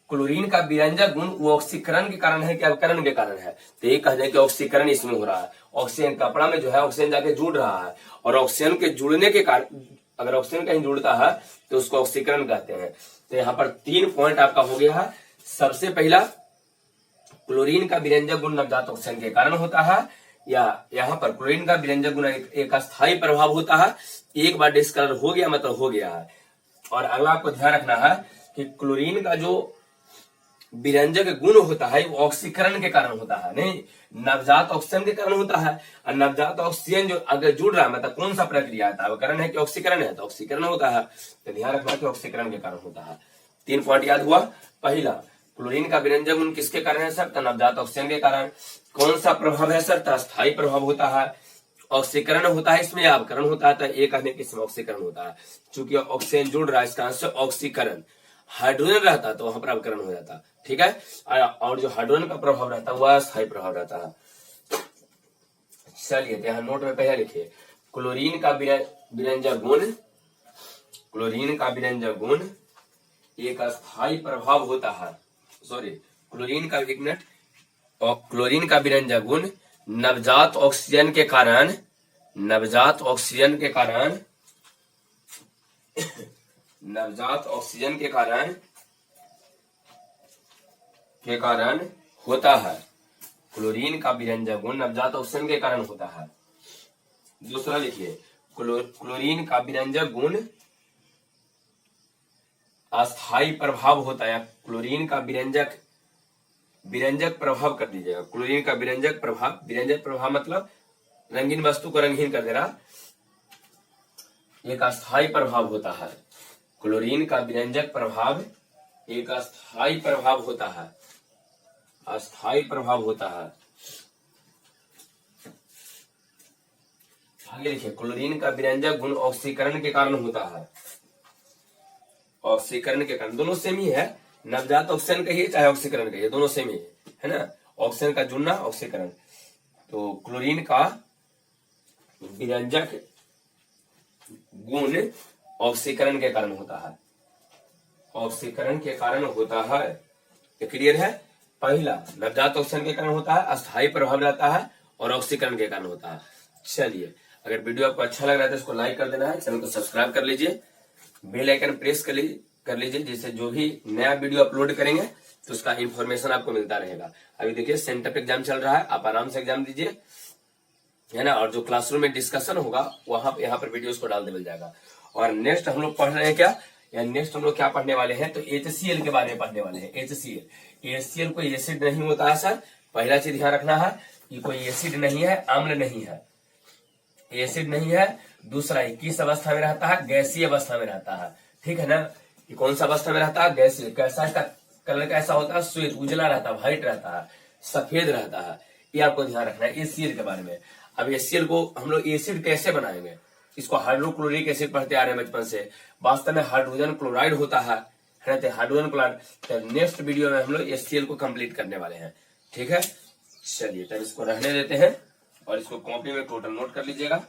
क्लोरीन का विरंजक गुण वो ऑक्सीकरण के कारण है कि अवकरण के कारण है, तो ये कह दें कि ऑक्सीकरण इसमें हो रहा है। ऑक्सीजन कपड़ा में जो है ऑक्सीजन जाके जुड़ रहा है, और ऑक्सीजन के जुड़ने के कारण, अगर ऑक्सीजन कहीं जुड़ता है तो उसको ऑक्सीकरण कहते हैं। तो यहाँ पर 3 पॉइंट आपका हो गया है। सबसे पहला, क्लोरीन का विरंजक गुण नवजात ऑक्सीजन के कारण होता है, या यहाँ पर क्लोरीन का विरंजक गुण एक अस्थायी प्रभाव होता है। एक बार डिस्कलर हो गया मतलब हो गया है। और अगला आपको ध्यान रखना है कि क्लोरीन का जो विरंजक गुण होता है वो ऑक्सीकरण के कारण होता है, नहीं नवजात ऑक्सीजन के कारण होता है। और नवजात ऑक्सीजन जो अगर जुड़ रहा है मतलब कौन सा प्रक्रिया है, अवकरण है कि ऑक्सीकरण है, तो ऑक्सीकरण होता है। तो ध्यान रखना कि ऑक्सीकरण के कारण होता है। 3 पॉइंट याद हुआ। पहला, क्लोरीन का विरंजक गुण किसके कारण है सर? तो नवजात ऑक्सीजन के कारण। कौन सा प्रभाव है सर? तो अस्थायी प्रभाव होता है। ऑक्सीकरण होता है इसमें या अवकरण होता है? तो एक कहने कि इसमें ऑक्सीकरण होता है, चूंकि ऑक्सीजन जुड़ रहा है, इसका आंसर ऑक्सीकरण। हाइड्रोजन रहता तो वहां पर अवकरण हो जाता, ठीक है। और जो हाइड्रोजन का प्रभाव रहता है वह अस्थायी प्रभाव रहता है। चलिए यहाँ नोट में पहले लिखिए, क्लोरीन का विरंजक गुण, क्लोरीन का विरंजक गुण एक अस्थायी प्रभाव होता है। सॉरी, क्लोरीन का, एक मिनट, और क्लोरीन का विरंजक गुण नवजात ऑक्सीजन के कारण, नवजात ऑक्सीजन के कारण, नवजात ऑक्सीजन के कारण होता है। क्लोरीन का विरंजक गुण नवजात ऑक्सीजन के कारण होता है। दूसरा लिखिए, क्लोरीन का विरंजक गुण अस्थायी प्रभाव होता है। क्लोरीन का विरंजक प्रभाव कर दीजिएगा। क्लोरीन का विरंजक प्रभाव मतलब रंगीन वस्तु को रंगीन कर दे रहा, एक अस्थायी प्रभाव होता है। क्लोरीन का विरंजक प्रभाव एक अस्थायी प्रभाव होता है, अस्थायी प्रभाव होता है। आगे लिखिए, क्लोरीन का विरंजक गुण ऑक्सीकरण के कारण होता है। ऑक्सीकरण के कारण, दोनों सेम ही है, नवजात ऑक्सीजन कहिए चाहे ऑक्सीकरण कहिए, दोनों सेम ही है ना। ऑक्सीजन का जुड़ना ऑक्सीकरण। तो क्लोरीन का विरंजक गुण ऑक्सीकरण के कारण होता है, ऑक्सीकरण के कारण होता है। ये क्लियर है? पहला, नवजात ऑक्सीजन के कारण होता है, अस्थायी प्रभाव रहता है, और ऑक्सीकरण के कारण होता है। चलिए, अगर वीडियो आपको अच्छा लग रहा है तो इसको लाइक कर देना है, चैनल को सब्सक्राइब कर लीजिए, बेल आइकन प्रेस कर लीजिए, जिससे जो भी नया वीडियो अपलोड करेंगे तो उसका इंफॉर्मेशन आपको मिलता रहेगा। अभी देखिए सेंटर एग्जाम चल रहा है, आप आराम से एग्जाम दीजिए, है ना। और जो क्लासरूम में डिस्कशन होगा वहां यहाँ पर वीडियोस को डाल मिल जाएगा। और नेक्स्ट हम लोग पढ़ रहे हैं क्या, या नेक्स्ट हम लोग क्या पढ़ने वाले हैं, तो HCl के बारे में पढ़ने वाले हैं। HCl कोई एसिड नहीं होता है सर, पहला चीज ध्यान रखना है कि कोई एसिड नहीं है, अम्ल नहीं है, एसिड नहीं है। दूसरा, किस अवस्था में रहता है? गैसीय अवस्था में रहता है, ठीक है ना। ये कौन सा अवस्था में रहता है? गैसीय। कैसा, इसका कलर कैसा होता है? श्वेत, उजला रहता है, व्हाइट रहता है, सफेद रहता है। ये आपको ध्यान रखना है HCl के बारे में। अब HCl को हम लोग एसिड कैसे बनाएंगे, इसको हाइड्रोक्लोरिक एसिड पढ़ते आ रहे हैं बचपन से। वास्तव में हाइड्रोजन क्लोराइड होता है ना, तो हाइड्रोजन क्लोराइड। तो नेक्स्ट वीडियो में हम लोग HCl को कंप्लीट करने वाले हैं, ठीक है। चलिए तब इसको रहने देते हैं और इसको कॉपी में टोटल नोट कर लीजिएगा।